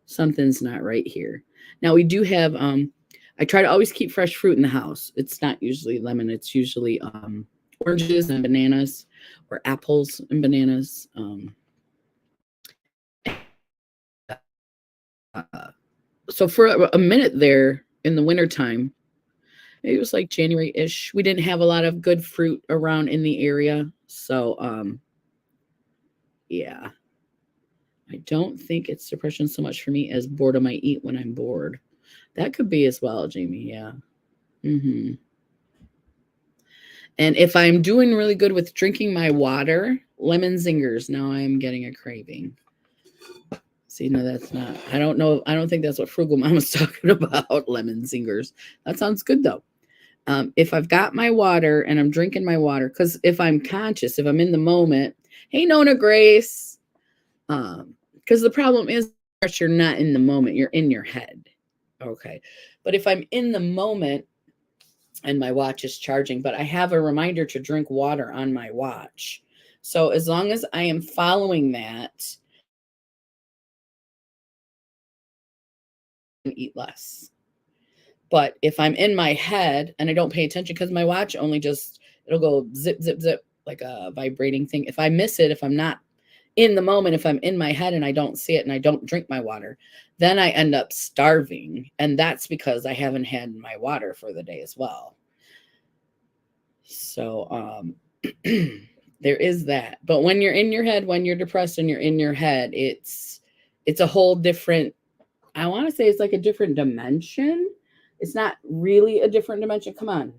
Something's not right here. Now we do have, I try to always keep fresh fruit in the house. It's not usually lemon. It's usually, oranges and bananas or apples and bananas. Uh, so for a minute there in the wintertime, it was like January-ish. We didn't have a lot of good fruit around in the area. So yeah. I don't think it's depression so much for me as boredom. I eat when I'm bored. That could be as well, Jamie. Yeah. Mm-hmm. And if I'm doing really good with drinking my water, lemon zingers. Now I'm getting a craving. See, no, that's not. I don't know. I don't think that's what Frugal Mom was talking about. Lemon zingers. That sounds good though. If I've got my water and I'm drinking my water, because if I'm conscious, if I'm in the moment, hey, Nona Grace, because the problem is you're not in the moment, you're in your head. Okay. But if I'm in the moment and my watch is charging, but I have a reminder to drink water on my watch. So as long as I am following that, I eat less. But if I'm in my head and I don't pay attention because my watch only just it'll go zip zip zip like a vibrating thing. If I miss it, if I'm not in the moment, if I'm in my head and I don't see it and I don't drink my water, then I end up starving. And that's because I haven't had my water for the day as well. So there is that. But when you're in your head, when you're depressed and you're in your head, it's a whole different, I want to say it's like a different dimension. It's not really a different dimension. Come on.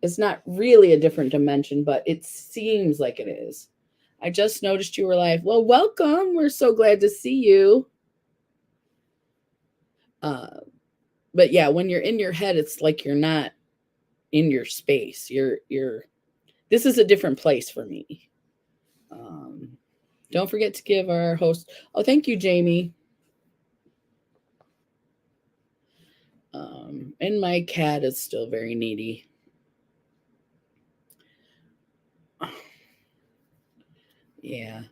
It's not really a different dimension, but it seems like it is. I just noticed you were live. Well, welcome. We're so glad to see you. But yeah, when you're in your head, it's like you're not in your space. This is a different place for me. Don't forget to give our host. Oh, thank you, Jamie. And my cat is still very needy. Yeah.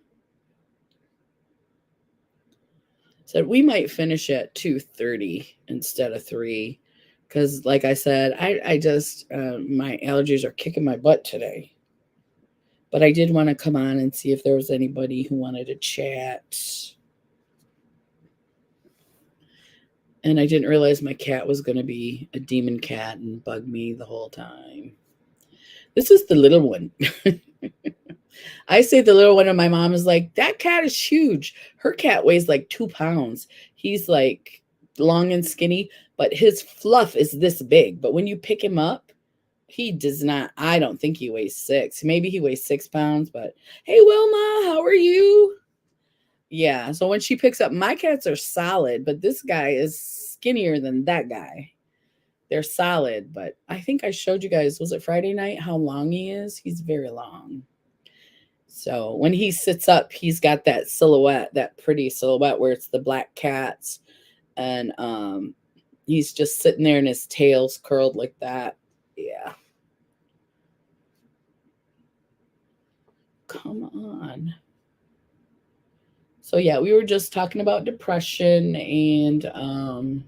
Said we might finish at 2:30 instead of 3 because like I said, I just my allergies are kicking my butt today. But I did want to come on and see if there was anybody who wanted to chat. And I didn't realize my cat was going to be a demon cat and bug me the whole time. This is the little one. I say the little one, and my mom is like, that cat is huge. Her cat weighs like 2 pounds. He's like long and skinny, but his fluff is this big. But when you pick him up, he does not, I don't think he weighs 6. Maybe he weighs 6 pounds, but hey, Wilma, how are you? Yeah. So when she picks up, my cats are solid, but this guy is skinnier than that guy. They're solid, but I think I showed you guys, was it Friday night, how long he is? He's very long. So when he sits up, he's got that silhouette, that pretty silhouette where it's the black cats. And he's just sitting there and his tail's curled like that. Yeah. Come on. So yeah, we were just talking about depression and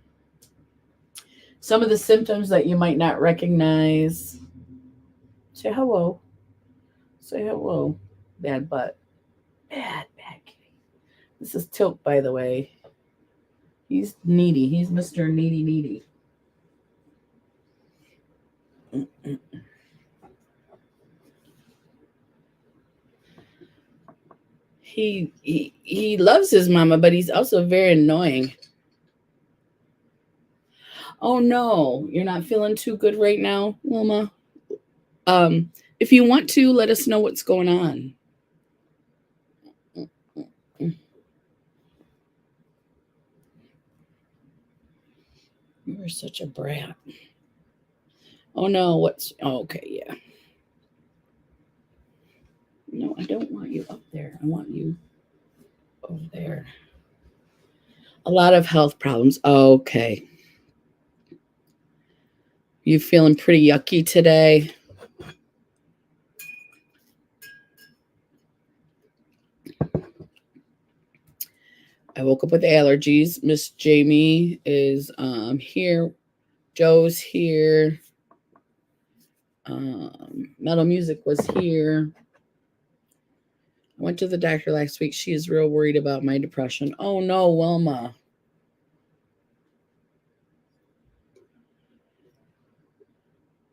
some of the symptoms that you might not recognize. Say hello. Say hello. Bad butt. Bad kitty. This is Tilt, by the way. He's needy. He's Mr. Needy. He loves his mama, but he's also very annoying. Oh no, you're not feeling too good right now, Wilma. If you want to, let us know what's going on. You're such a brat. Oh no, okay, yeah. No, I don't want you up there. I want you over there. A lot of health problems. Okay. You feeling pretty yucky today? I woke up with allergies. Miss Jamie is here. Joe's here. Metal Music was here. I went to the doctor last week. She is real worried about my depression. Oh no, Wilma.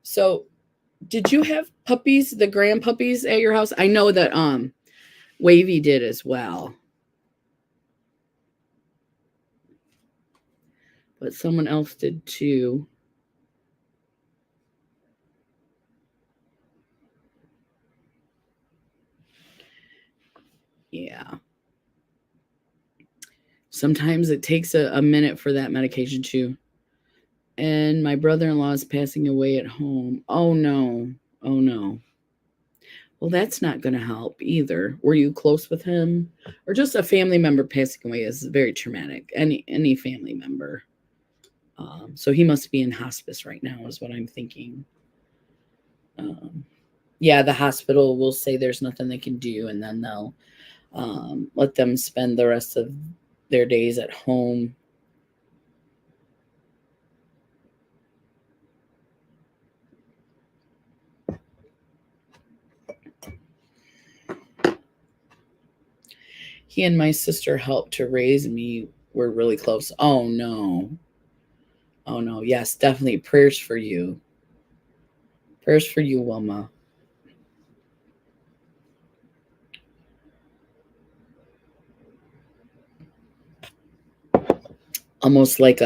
So, did you have puppies, the grand puppies at your house? I know that Wavy did as well. But someone else did too. Yeah. Sometimes it takes a minute for that medication too. And my brother-in-law is passing away at home. Oh no. Oh no. Well, that's not going to help either. Were you close with him? Or just a family member passing away is very traumatic. Any family member. So he must be in hospice right now is what I'm thinking. Yeah, the hospital will say there's nothing they can do, and then they'll let them spend the rest of their days at home. He and my sister helped to raise me. We're really close. Oh no. Oh no. Yes, definitely prayers for you. Prayers for you, Wilma. Almost like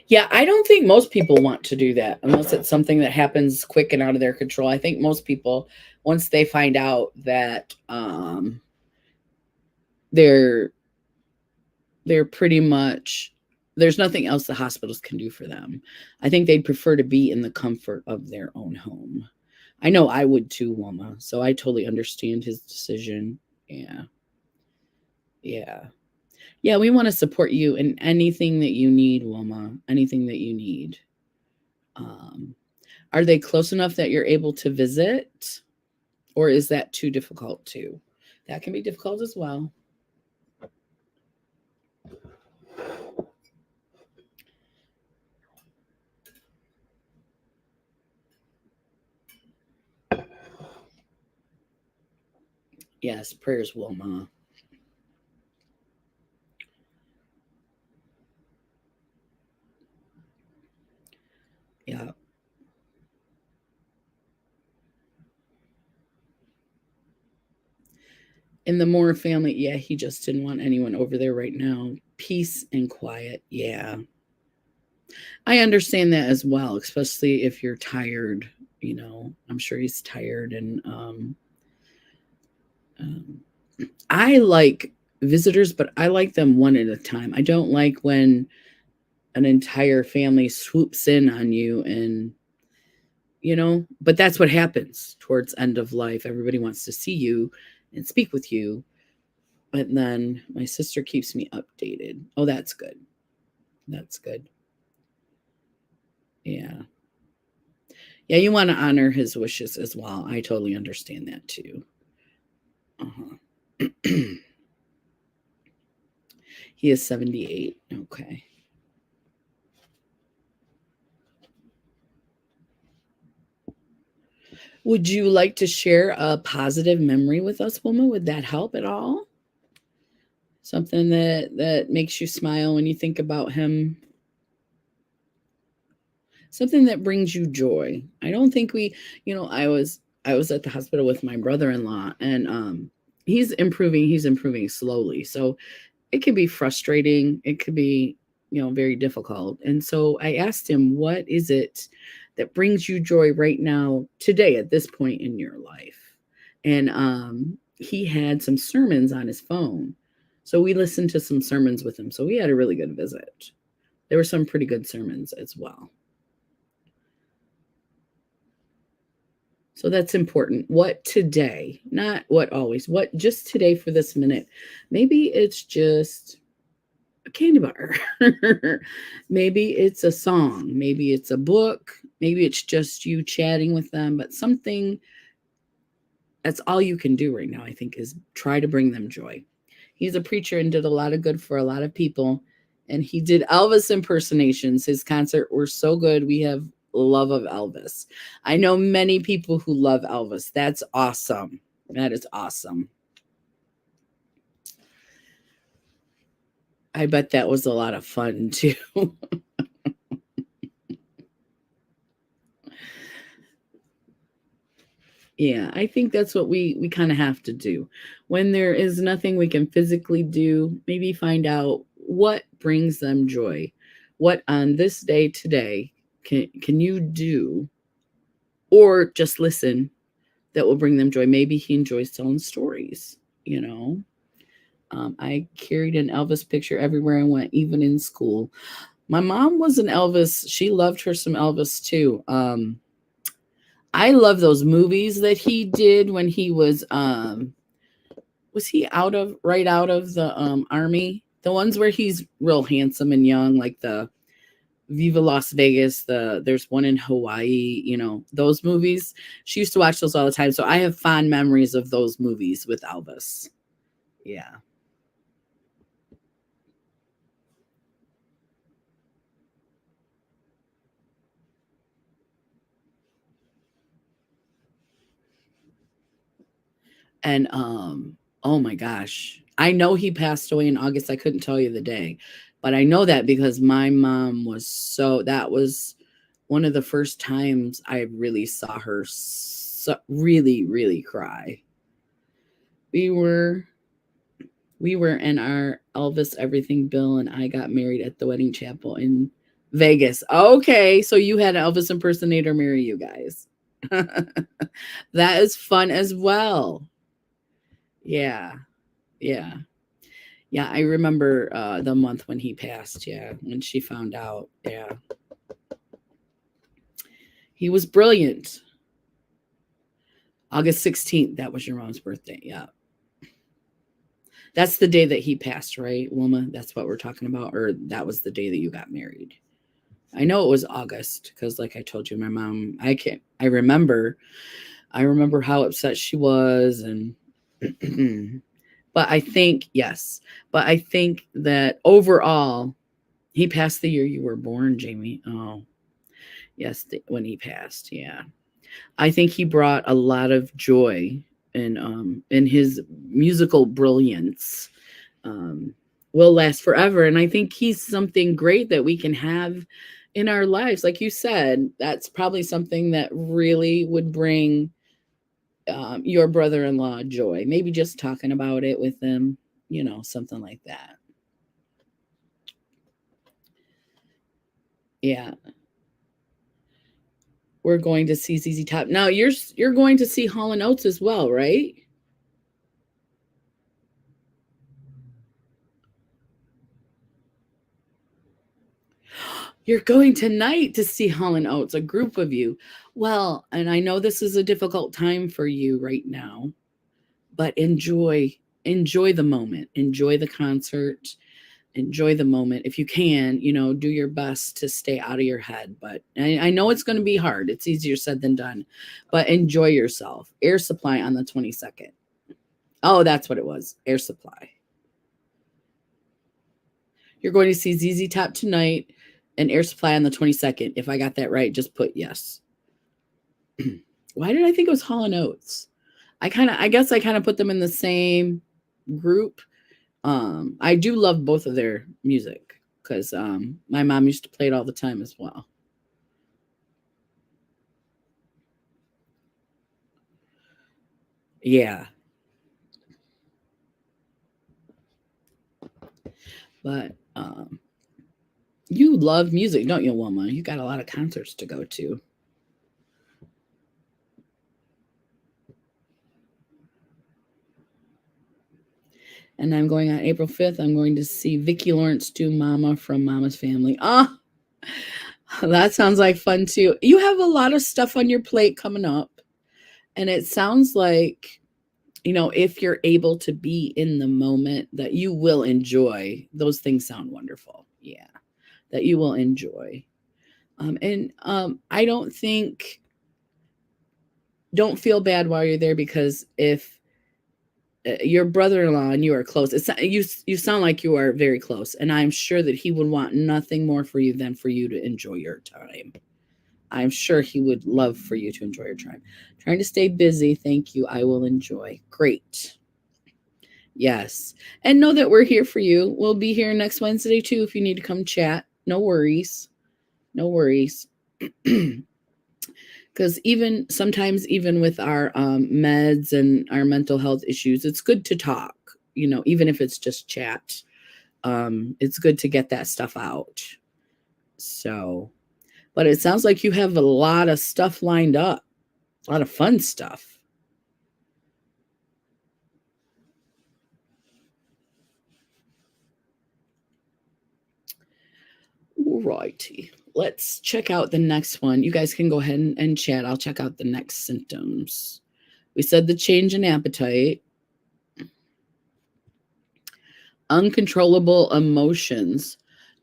yeah, I don't think most people want to do that unless it's something that happens quick and out of their control. I think most people, once they find out that they're pretty much, there's nothing else the hospitals can do for them. I think they'd prefer to be in the comfort of their own home. I know I would too, Wilma. So I totally understand his decision. Yeah. Yeah. Yeah, we want to support you in anything that you need, Wilma. Anything that you need. Are they close enough that you're able to visit? Or is that too difficult too? That can be difficult as well. Yes, prayers, Wilma. And the Moore family, yeah, he just didn't want anyone over there right now. Peace and quiet. Yeah. I understand that as well, especially if you're tired. I'm sure he's tired. And um, I like visitors, but I like them one at a time. I don't like when an entire family swoops in on you and but that's what happens towards end of life. Everybody wants to see you and speak with you. But then my sister keeps me updated. Oh, that's good. That's good. Yeah. Yeah, you want to honor his wishes as well. I totally understand that too. Uh-huh. He is 78. Okay. Would you like to share a positive memory with us, woman? Would that help at all? Something that makes you smile when you think about him? Something that brings you joy. I don't think I was at the hospital with my brother-in-law, and he's improving slowly. So it can be frustrating. It could be, very difficult. And so I asked him, what is it that brings you joy right now, today, at this point in your life? And he had some sermons on his phone. So we listened to some sermons with him. So we had a really good visit. There were some pretty good sermons as well. So that's important. What today, not what always, what just today for this minute. Maybe it's just a candy bar. Maybe it's a song. Maybe it's a book. Maybe it's just you chatting with them, but something that's all you can do right now, I think, is try to bring them joy. He's a preacher and did a lot of good for a lot of people. And he did Elvis impersonations. His concert were so good. We have love of Elvis. I know many people who love Elvis. That's awesome. That is awesome. I bet that was a lot of fun too. Yeah, I think that's what we kind of have to do. When there is nothing we can physically do, maybe find out what brings them joy. What on this day today can you do, or just listen, that will bring them joy. Maybe he enjoys telling stories, you know. I carried an Elvis picture everywhere I went, even in school. My mom was an Elvis. She loved her some Elvis too. I love those movies that he did when he was he right out of the army? The ones where he's real handsome and young, like the Viva Las Vegas, there's one in Hawaii, those movies. She used to watch those all the time. So I have fond memories of those movies with Elvis. Yeah. And oh my gosh. I know he passed away in August. I couldn't tell you the day. But I know that because my mom that was one of the first times I really saw her really, really cry. We were in our Elvis everything. Bill and I got married at the wedding chapel in Vegas. Okay, so you had an Elvis impersonator marry you guys. That is fun as well. Yeah. Yeah. Yeah, I remember the month when he passed. Yeah, when she found out. Yeah. He was brilliant. August 16th, that was your mom's birthday. Yeah. That's the day that he passed, right, Wilma? That's what we're talking about. Or that was the day that you got married. I know it was August because, like I told you, my mom, I remember how upset she was. And, but I think, yes, but I think that overall, he passed the year you were born, Jamie. Oh, yes, when he passed. Yeah. I think he brought a lot of joy in his musical brilliance. Will last forever. And I think he's something great that we can have in our lives. Like you said, that's probably something that really would bring your brother-in-law joy. Maybe just talking about it with them, something like that. Yeah. We're going to see ZZ Top. Now you're going to see Hall & Oates as well, right? You're going tonight to see Hall & Oates, a group of you. Well, and I know this is a difficult time for you right now, but enjoy the moment. Enjoy the concert. Enjoy the moment. If you can, do your best to stay out of your head. But I know it's going to be hard. It's easier said than done. But enjoy yourself. Air Supply on the 22nd. Oh, that's what it was. Air Supply. You're going to see ZZ Top tonight and Air Supply on the 22nd. If I got that right, just put yes. Why did I think it was Hall & Oates? I guess I kind of put them in the same group. I do love both of their music because my mom used to play it all the time as well. Yeah. But you love music, don't you, Wilma? You got a lot of concerts to go to. And I'm going on April 5th. I'm going to see Vicki Lawrence do Mama from Mama's Family. Oh, that sounds like fun too. You have a lot of stuff on your plate coming up. And it sounds like, if you're able to be in the moment, that you will enjoy. Those things sound wonderful. Yeah, that you will enjoy. And I don't feel bad while you're there, because if your brother-in-law and you are close, you sound like you are very close, and I'm sure that he would want nothing more for you than for you to enjoy your time. I'm sure he would love for you to enjoy your time. Trying to stay busy. Thank you. I will enjoy. Great. Yes. And know that we're here for you. We'll be here next Wednesday too if you need to come chat. No worries. No worries. Because sometimes even with our meds and our mental health issues, it's good to talk, even if it's just chat. It's good to get that stuff out. So, but it sounds like you have a lot of stuff lined up, a lot of fun stuff. All righty. Let's check out the next one. You guys can go ahead and chat. I'll check out the next symptoms. We said the change in appetite. Uncontrollable emotions.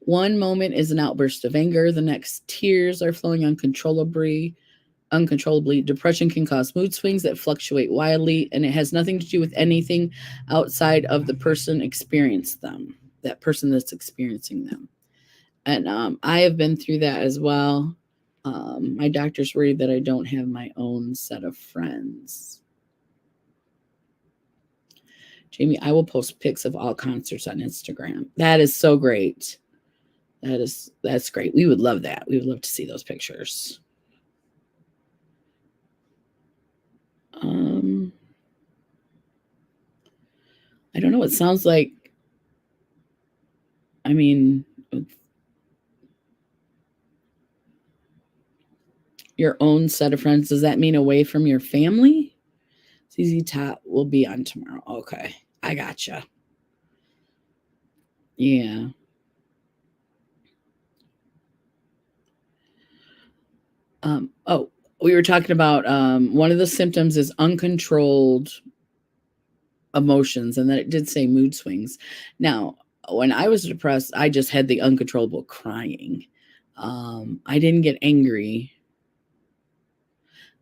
One moment is an outburst of anger. The next, tears are flowing uncontrollably. Depression can cause mood swings that fluctuate wildly, and it has nothing to do with anything outside of the person experiencing them, that person that's experiencing them. And I have been through that as well. My doctor's worried that I don't have my own set of friends. Jamie, I will post pics of all concerts on Instagram. That is so great. That's great. We would love that. We would love to see those pictures. I don't know. It sounds like, your own set of friends. Does that mean away from your family? ZZ Top will be on tomorrow. Okay. I gotcha. Yeah. We were talking about one of the symptoms is uncontrolled emotions, and then it did say mood swings. Now, when I was depressed, I just had the uncontrollable crying. I didn't get angry.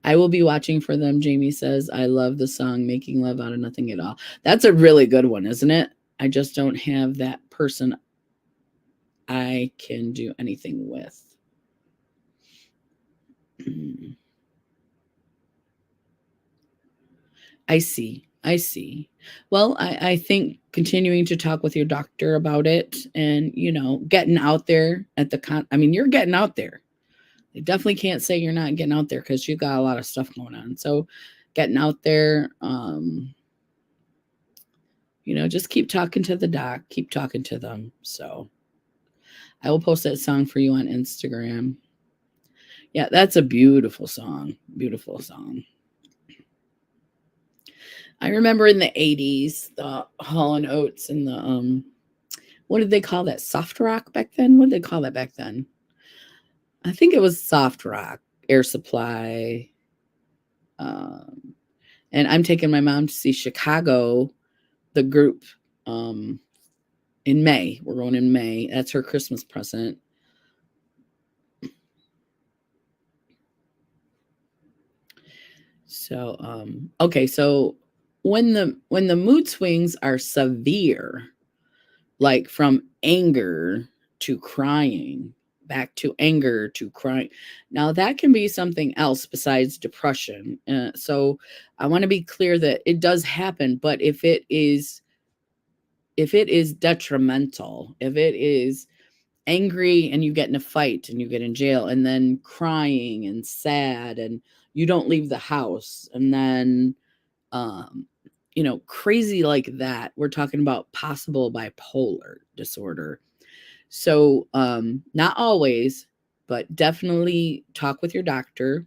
I will be watching for them, Jamie says. I love the song Making Love Out of Nothing at All. That's a really good one, isn't it? I just don't have that person I can do anything with. I see. Well, I think continuing to talk with your doctor about it and, getting out there at you're getting out there. They definitely can't say you're not getting out there because you got a lot of stuff going on. So getting out there. Just keep talking to the doc, keep talking to them. So I will post that song for you on Instagram. Yeah, that's a beautiful song. Beautiful song. I remember in the 80s, the Hall and Oates and the what did they call that? Soft rock back then? What did they call that back then? I think it was soft rock, Air Supply. And I'm taking my mom to see Chicago, the group, in May. We're going in May. That's her Christmas present. So, okay. So when the mood swings are severe, like from anger to crying, back to anger to crying. Now that can be something else besides depression. So I want to be clear that it does happen, but if it is detrimental, if it is angry and you get in a fight and you get in jail, and then crying and sad and you don't leave the house, and then crazy like that, we're talking about possible bipolar disorder. So not always, but definitely talk with your doctor.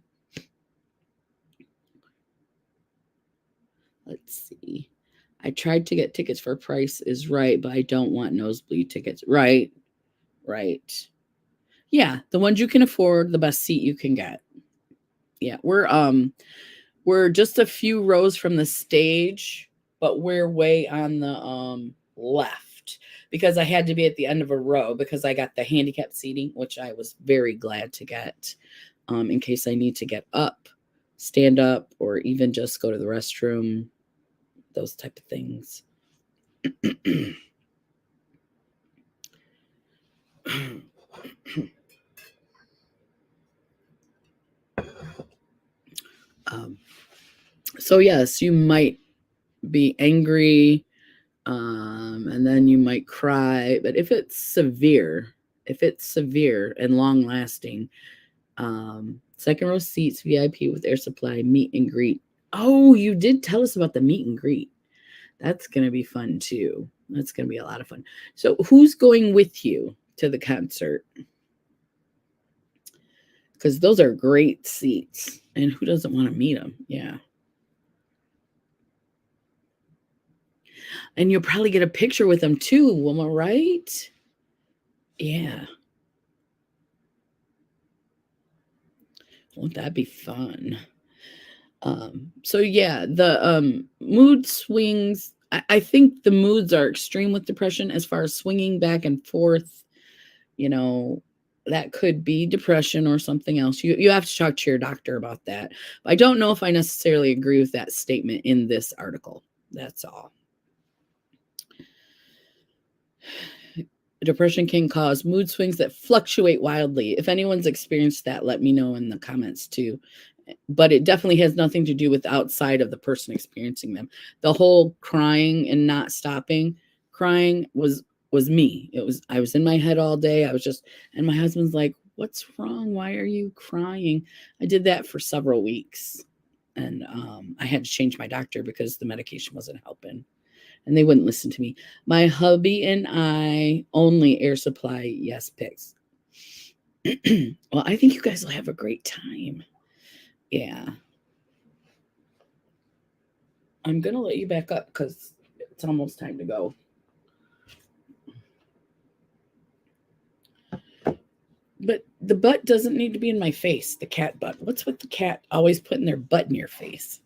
Let's see. I tried to get tickets for Price is Right, but I don't want nosebleed tickets. Right. Yeah, the ones you can afford, the best seat you can get. Yeah, we're just a few rows from the stage, but we're way on the left because I had to be at the end of a row because I got the handicapped seating, which I was very glad to get, in case I need to get up, stand up, or even just go to the restroom, those type of things. So yes, you might be angry, and then you might cry. But if it's severe and long lasting, second row seats, VIP with Air Supply, meet and greet. Oh, you did tell us about the meet and greet. That's going to be fun too. That's going to be a lot of fun. So who's going with you to the concert? Because those are great seats. And who doesn't want to meet them? Yeah. And you'll probably get a picture with them too, am I right? Yeah. Won't that be fun? So yeah, the mood swings. I think the moods are extreme with depression as far as swinging back and forth. That could be depression or something else. You have to talk to your doctor about that. But I don't know if I necessarily agree with that statement in this article. That's all. Depression can cause mood swings that fluctuate wildly. If anyone's experienced that, let me know in the comments too. But it definitely has nothing to do with outside of the person experiencing them. The whole crying and not stopping crying was me. I was in my head all day. And my husband's like, "What's wrong? Why are you crying?" I did that for several weeks, and I had to change my doctor because the medication wasn't helping. And they wouldn't listen to me. My hubby and I only Air Supply yes picks. Well, I think you guys will have a great time. Yeah. I'm going to let you back up because it's almost time to go. But the butt doesn't need to be in my face, the cat butt. What's with the cat always putting their butt in your face?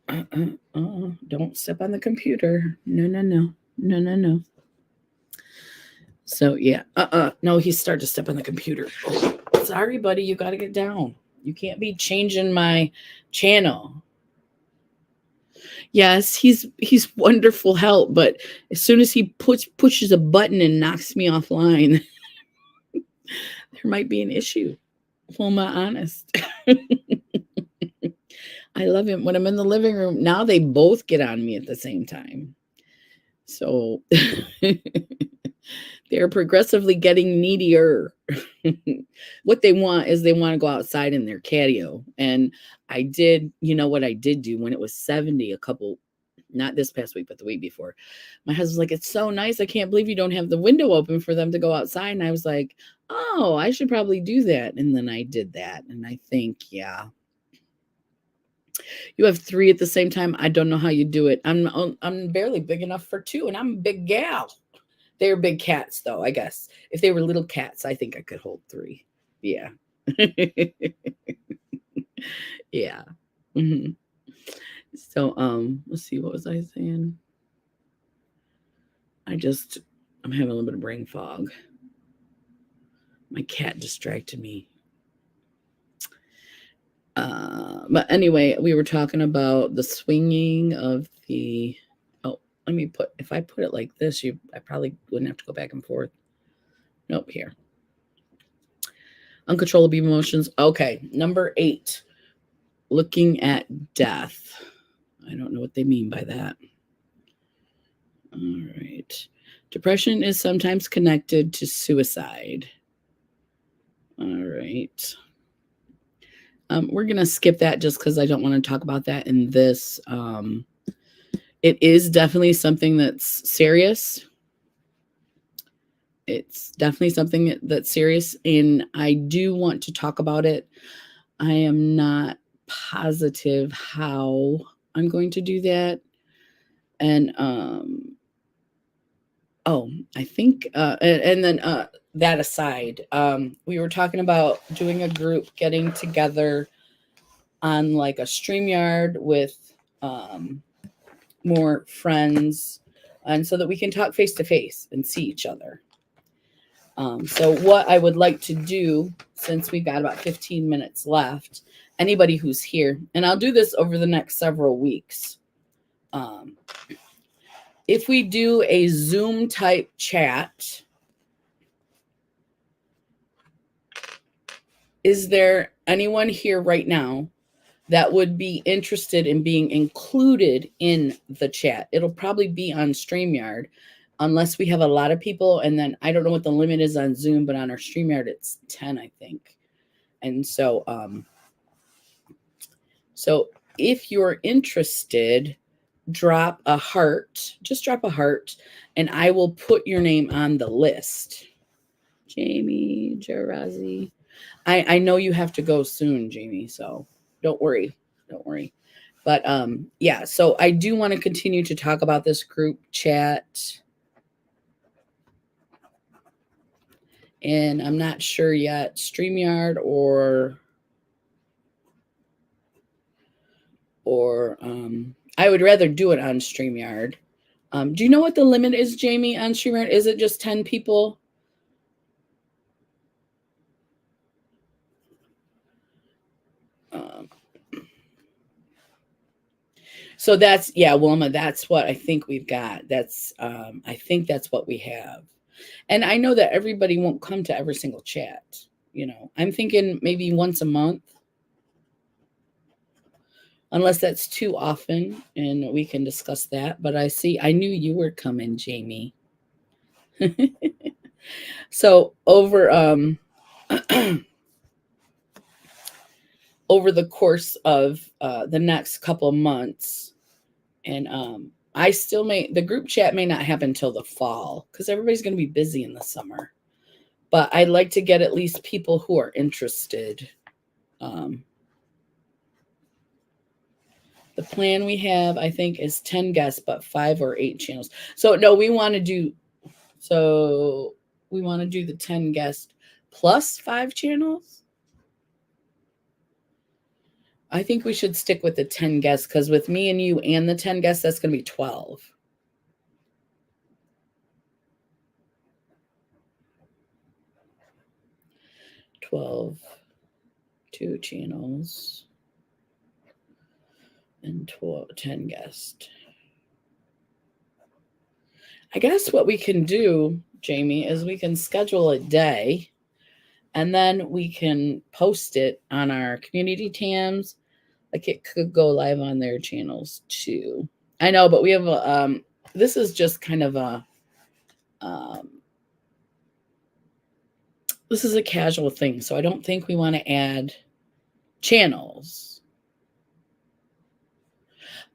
Don't step on the computer. No. So yeah, no, he started to step on the computer. Oh, sorry, buddy, you got to get down. You can't be changing my channel. Yes, he's wonderful help, but as soon as he pushes a button and knocks me offline, there might be an issue. Well, am I honest? I love him. When I'm in the living room, now they both get on me at the same time. So they They're progressively getting needier. What they want is they want to go outside in their catio. And I did, you know what I did do when it was 70 not this past week, but the week before. My husband's like, it's so nice. I can't believe you don't have the window open for them to go outside. And I was like, oh, I should probably do that. And then I did that. And I think, yeah. You have 3 at the same time. I don't know how you do it. I'm barely big enough for 2, and I'm a big gal. They're big cats, though, I guess. If they were little cats, I think I could hold 3. Yeah. Yeah. Mm-hmm. So, let's see. What was I saying? I'm having a little bit of brain fog. My cat distracted me. But anyway, we were talking about the swinging of the. Oh, if I put it like this, I probably wouldn't have to go back and forth. Nope, here. Uncontrollable emotions. Okay, number 8. Looking at death. I don't know what they mean by that. All right. Depression is sometimes connected to suicide. All right. We're going to skip that just because I don't want to talk about that in this. It is definitely something that's serious. It's definitely something that's serious, and I do want to talk about it. I am not positive how I'm going to do that. And I think and then that aside, we were talking about doing a group getting together on like a StreamYard with more friends, and so that we can talk face to face and see each other. So what I would like to do, since we've got about 15 minutes left, anybody who's here, and I'll do this over the next several weeks. If we do a Zoom type chat, is there anyone here right now that would be interested in being included in the chat? It'll probably be on StreamYard, unless we have a lot of people. And then I don't know what the limit is on Zoom, but on our StreamYard, it's 10, I think. And so, so if you're interested, drop a heart, just drop a heart, and I will put your name on the list. Jamie Jarazi. I know you have to go soon, Jamie, so don't worry. Don't worry. But yeah, so I do want to continue to talk about this group chat. And I'm not sure yet, StreamYard or I would rather do it on StreamYard. Do you know what the limit is, Jamie, on StreamYard? Is it just 10 people? So that's, yeah, Wilma, that's what I think we've got. That's, I think that's what we have. And I know that everybody won't come to every single chat. You know, I'm thinking maybe once a month, unless that's too often, and we can discuss that. But I knew you were coming, Jamie. So over over the course of the next couple of months, and the group chat may not happen till the fall because everybody's going to be busy in the summer. But I'd like to get at least people who are interested. The plan we have, I think, is 10 guests, but 5 or 8 channels. So no, we want to do the 10 guests plus 5 channels. I think we should stick with the 10 guests, because with me and you and the 10 guests, that's going to be 12. Two channels and 10 guests. I guess what we can do, Jamie, is we can schedule a day, and then we can post it on our community TAMs. Like, it could go live on their channels too. I know, but we have this is just kind of a this is a casual thing, so I don't think we want to add channels.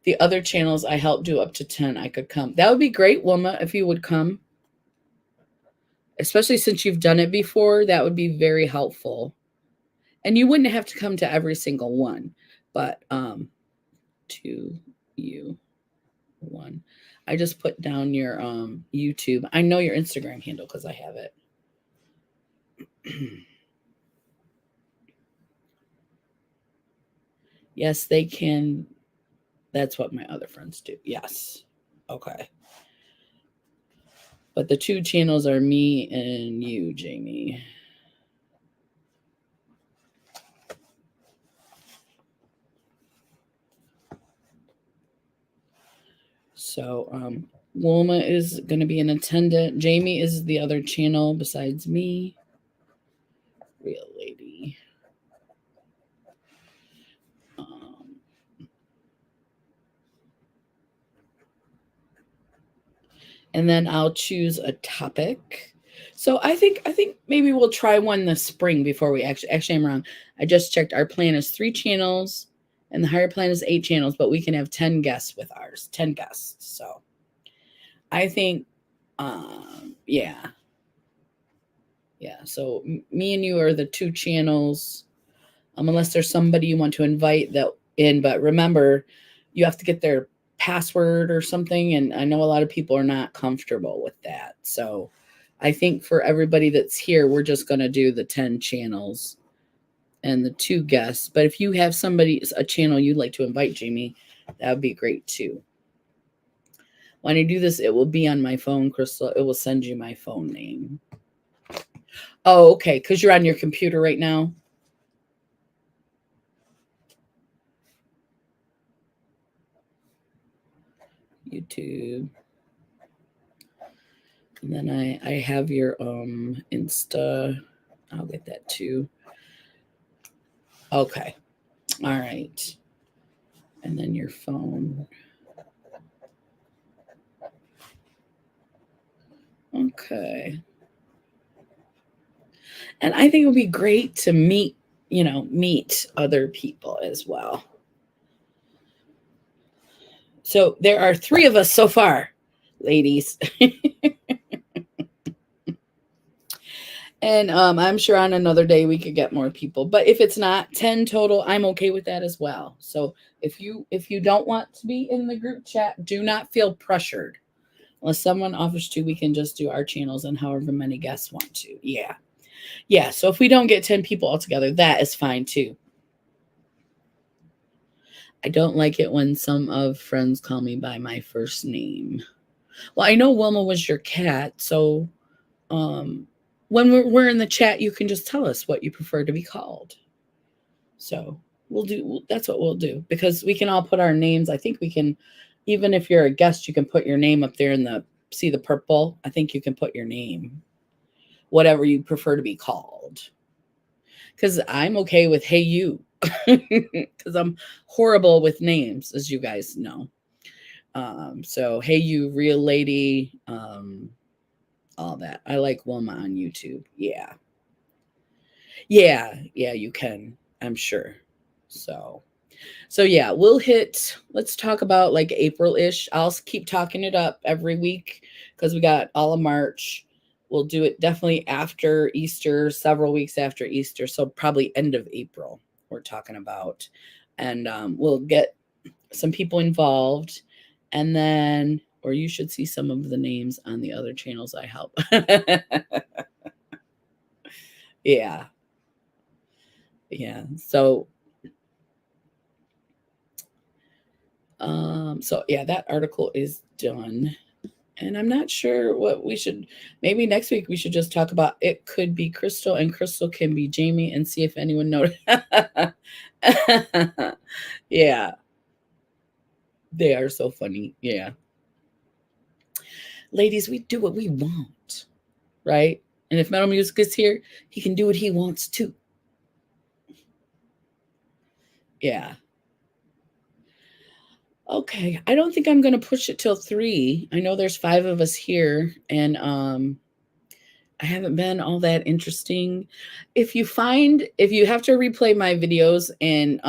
The other channels I help do up to 10, I could come. That would be great, Wilma, if you would come. Especially since you've done it before, that would be very helpful. And you wouldn't have to come to every single one, but 2 you 1. I just put down your YouTube. I know your Instagram handle because I have it. Yes, they can. That's what my other friends do. Yes. Okay. But the 2 channels are me and you, Jamie. So Wilma is going to be an attendant. Jamie is the other channel besides me. Real lady. And then I'll choose a topic. So I think maybe we'll try one this spring before we actually I'm wrong. I just checked. Our plan is 3 channels, and the higher plan is 8 channels, but we can have 10 guests with ours. 10 guests. So I think, yeah. So me and you are the 2 channels, unless there's somebody you want to invite that in. But remember, you have to get their password or something, and I know a lot of people are not comfortable with that. So I think for everybody that's here, we're just going to do the 10 channels and the 2 guests. But if you have a channel you'd like to invite, Jamie, that would be great too. When I do this, it will be on my phone, Crystal. It will send you my phone name. Oh, okay, because you're on your computer right now. YouTube. And then I have your Insta. I'll get that too. Okay. All right. And then your phone. Okay. And I think it would be great to meet other people as well. So there are 3 of us so far, ladies. And I'm sure on another day we could get more people. But if it's not 10 total, I'm okay with that as well. So if you don't want to be in the group chat, do not feel pressured. Unless someone offers to, we can just do our channels and however many guests want to. Yeah. Yeah. So if we don't get 10 people altogether, that is fine too. I don't like it when some of friends call me by my first name. Well, I know Wilma was your cat, so when we're in the chat, you can just tell us what you prefer to be called. So that's what we'll do, because we can all put our names. I think we can, even if you're a guest, you can put your name up there in see the purple. I think you can put your name, whatever you prefer to be called. Because I'm okay with hey you, because I'm horrible with names, as you guys know. So hey you, real lady, all that. I like Wilma on YouTube. Yeah, you can, I'm sure. So yeah, let's talk about like April-ish. I'll keep talking it up every week because we got all of March. We'll do it definitely after Easter, several weeks after Easter. So probably end of April we're talking about. And we'll get some people involved. And then, or you should see some of the names on the other channels I help. Yeah. So yeah, that article is done. And I'm not sure what we should, maybe next week we should just talk about, it could be Crystal and Crystal can be Jamie, and see if anyone noticed. Yeah. They are so funny. Yeah. Ladies, we do what we want, right? And if Metal Music is here, he can do what he wants too. Yeah. Okay. I don't think I'm going to push it till 3. I know there's 5 of us here, and I haven't been all that interesting. If you have to replay my videos and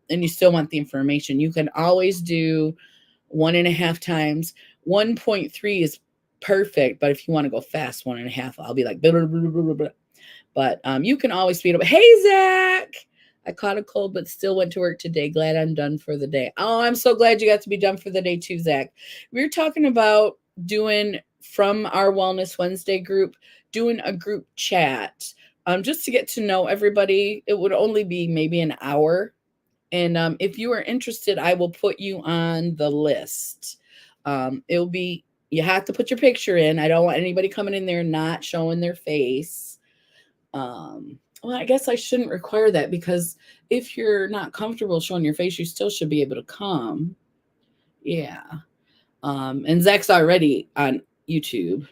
you still want the information, you can always do 1.5 times. 1.3 is perfect, but if you want to go fast, 1.5, I'll be like, blah, blah, blah, blah, blah. But you can always speed up. Hey, Zach, I caught a cold, but still went to work today. Glad I'm done for the day. Oh, I'm so glad you got to be done for the day too, Zach. We were talking about doing from our Wellness Wednesday group, doing a group chat just to get to know everybody. It would only be maybe an hour. And if you are interested, I will put you on the list. It'll be, you have to put your picture in. I don't want anybody coming in there not showing their face. Well, I guess I shouldn't require that, because if you're not comfortable showing your face, you still should be able to come. Yeah. And Zach's already on YouTube.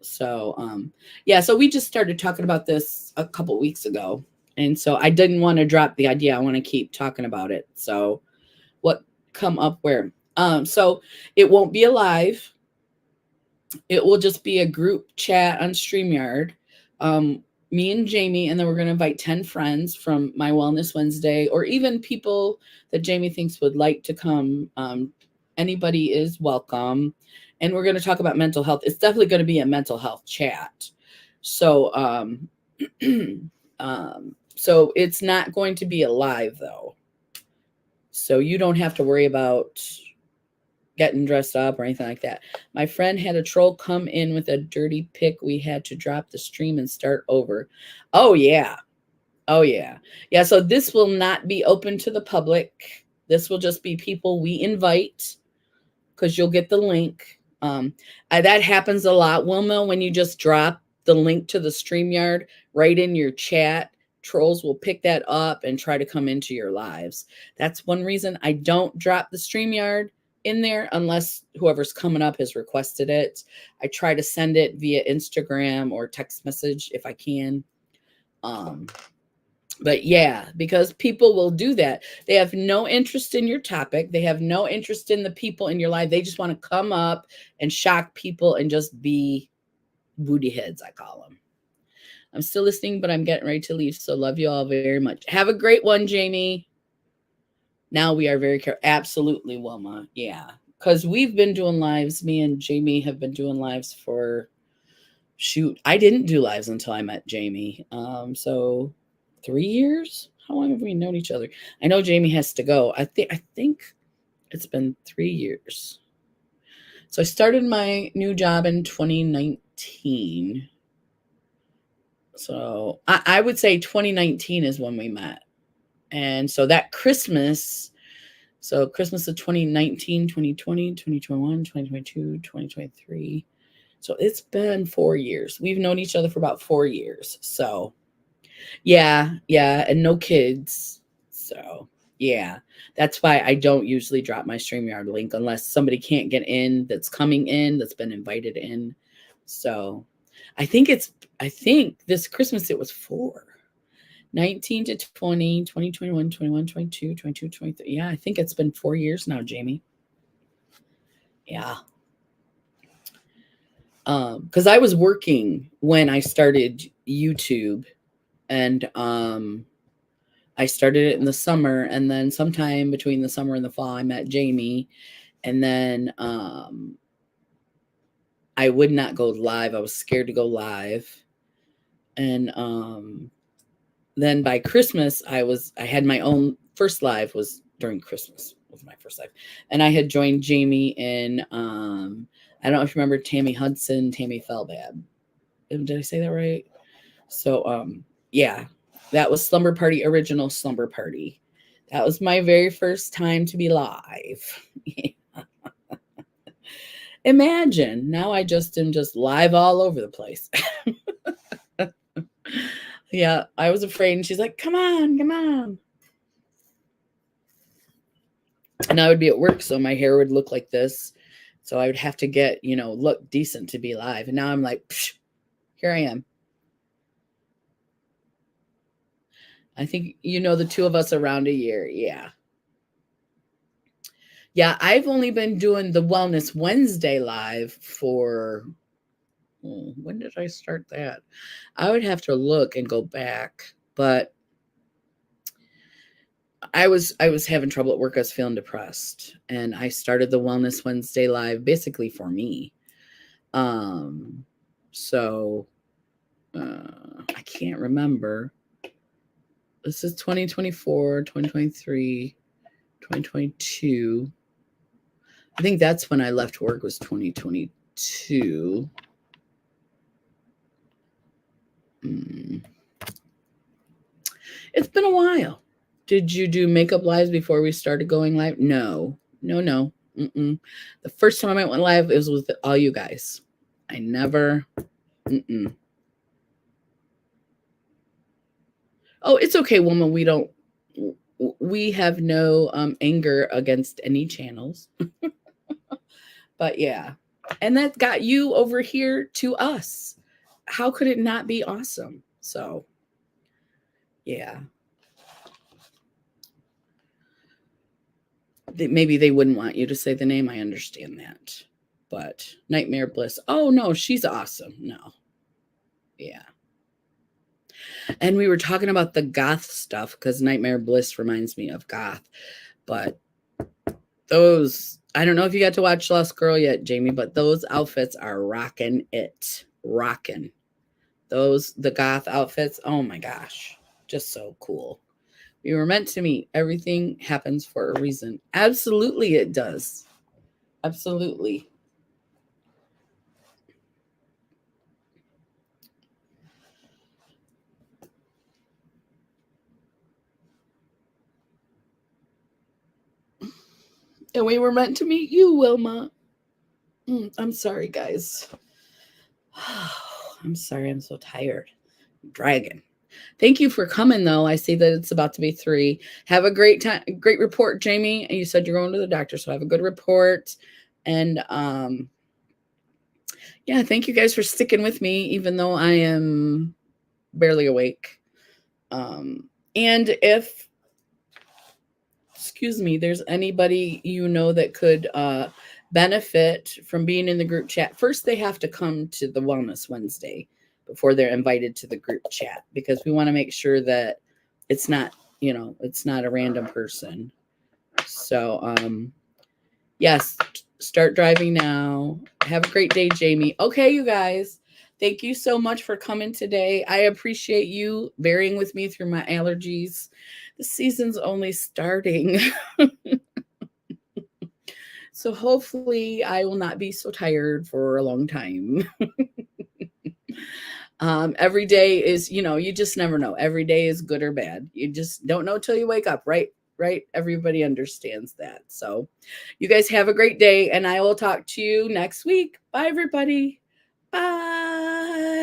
So, yeah, so we just started talking about this a couple weeks ago. And so I didn't want to drop the idea. I want to keep talking about it. So what come up where? So it won't be a live. It will just be a group chat on StreamYard. Me and Jamie, and then we're going to invite 10 friends from my Wellness Wednesday, or even people that Jamie thinks would like to come. Anybody is welcome. And we're going to talk about mental health. It's definitely going to be a mental health chat. So, so it's not going to be a live though. So you don't have to worry about getting dressed up or anything like that. My friend had a troll come in with a dirty pic. We had to drop the stream and start over. Oh yeah. Oh yeah. Yeah. So this will not be open to the public. This will just be people we invite, because you'll get the link. That happens a lot, Wilma, when you just drop the link to the StreamYard right in your chat. Trolls will pick that up and try to come into your lives. That's one reason I don't drop the StreamYard in there unless whoever's coming up has requested it. I try to send it via Instagram or text message if I can. But yeah, because people will do that. They have no interest in your topic. They have no interest in the people in your life. They just want to come up and shock people and just be booty heads, I call them. I'm still listening, but I'm getting ready to leave. So love you all very much. Have a great one, Jamie. Now we are very careful. Absolutely, Wilma. Yeah. Because we've been doing lives. Me and Jamie have been doing lives for, shoot, I didn't do lives until I met Jamie. So 3 years? How long have we known each other? I know Jamie has to go. I think it's been 3 years. So I started my new job in 2019. So I would say 2019 is when we met. And so that Christmas, so Christmas of 2019, 2020, 2021, 2022, 2023. So it's been 4 years. We've known each other for about 4 years. So yeah, and no kids. So yeah, that's why I don't usually drop my StreamYard link unless somebody can't get in that's coming in, that's been invited in. So I think this Christmas it was 4. 19 to 20, 2021, 21, 22, 22, 23. Yeah, I think it's been 4 years now, Jamie. Yeah. Because I was working when I started YouTube, and I started it in the summer, and then sometime between the summer and the fall, I met Jamie, and then I would not go live. I was scared to go live, and then by Christmas, I had my own first live was during Christmas was my first live, and I had joined Jamie in I don't know if you remember Tammy Hudson, Tammy Felbab. Did I say that right? So yeah, that was Slumber Party, original Slumber Party. That was my very first time to be live. Imagine now I just am just live all over the place. Yeah, I was afraid, and she's like, come on. And I would be at work, so my hair would look like this. So I would have to get, look decent to be live. And now I'm like, psh, here I am. I think, the two of us around a year. Yeah. Yeah, I've only been doing the Wellness Wednesday live for When did I start that? I would have to look and go back, but I was having trouble at work. I was feeling depressed, and I started the Wellness Wednesday live basically for me. So I can't remember. This is 2024, 2023, 2022. I think that's when I left work, was 2022. It's been a while. Did you do makeup lives before we started going live? No. The first time I went live, it was with all you guys. I never. Oh, it's okay, woman. We have no anger against any channels. But yeah. And that got you over here to us. How could it not be awesome? So, yeah. Maybe they wouldn't want you to say the name. I understand that. But Nightmare Bliss. Oh, no, she's awesome. No. Yeah. And we were talking about the goth stuff because Nightmare Bliss reminds me of goth. But those, I don't know if you got to watch Lost Girl yet, Jamie, but those outfits are rocking it. Rocking. The goth outfits, oh my gosh, just so cool. We were meant to meet. Everything happens for a reason. Absolutely, it does. Absolutely. And we were meant to meet you, Wilma. I'm sorry, guys. I'm sorry. I'm so tired. Dragon. Thank you for coming, though. I see that it's about to be 3. Have a great time. Great report, Jamie. And you said you're going to the doctor, so have a good report. And yeah, thank you guys for sticking with me, even though I am barely awake. And if, excuse me, there's anybody you know that could benefit from being in the group chat, first they have to come to the Wellness Wednesday before they're invited to the group chat, because we want to make sure that it's not, it's not a random person. So, yes, start driving now. Have a great day, Jamie. Okay, you guys. Thank you so much for coming today. I appreciate you bearing with me through my allergies. The season's only starting. So hopefully I will not be so tired for a long time. Every day is, you just never know. Every day is good or bad. You just don't know till you wake up, right? Right? Everybody understands that. So you guys have a great day, and I will talk to you next week. Bye, everybody. Bye.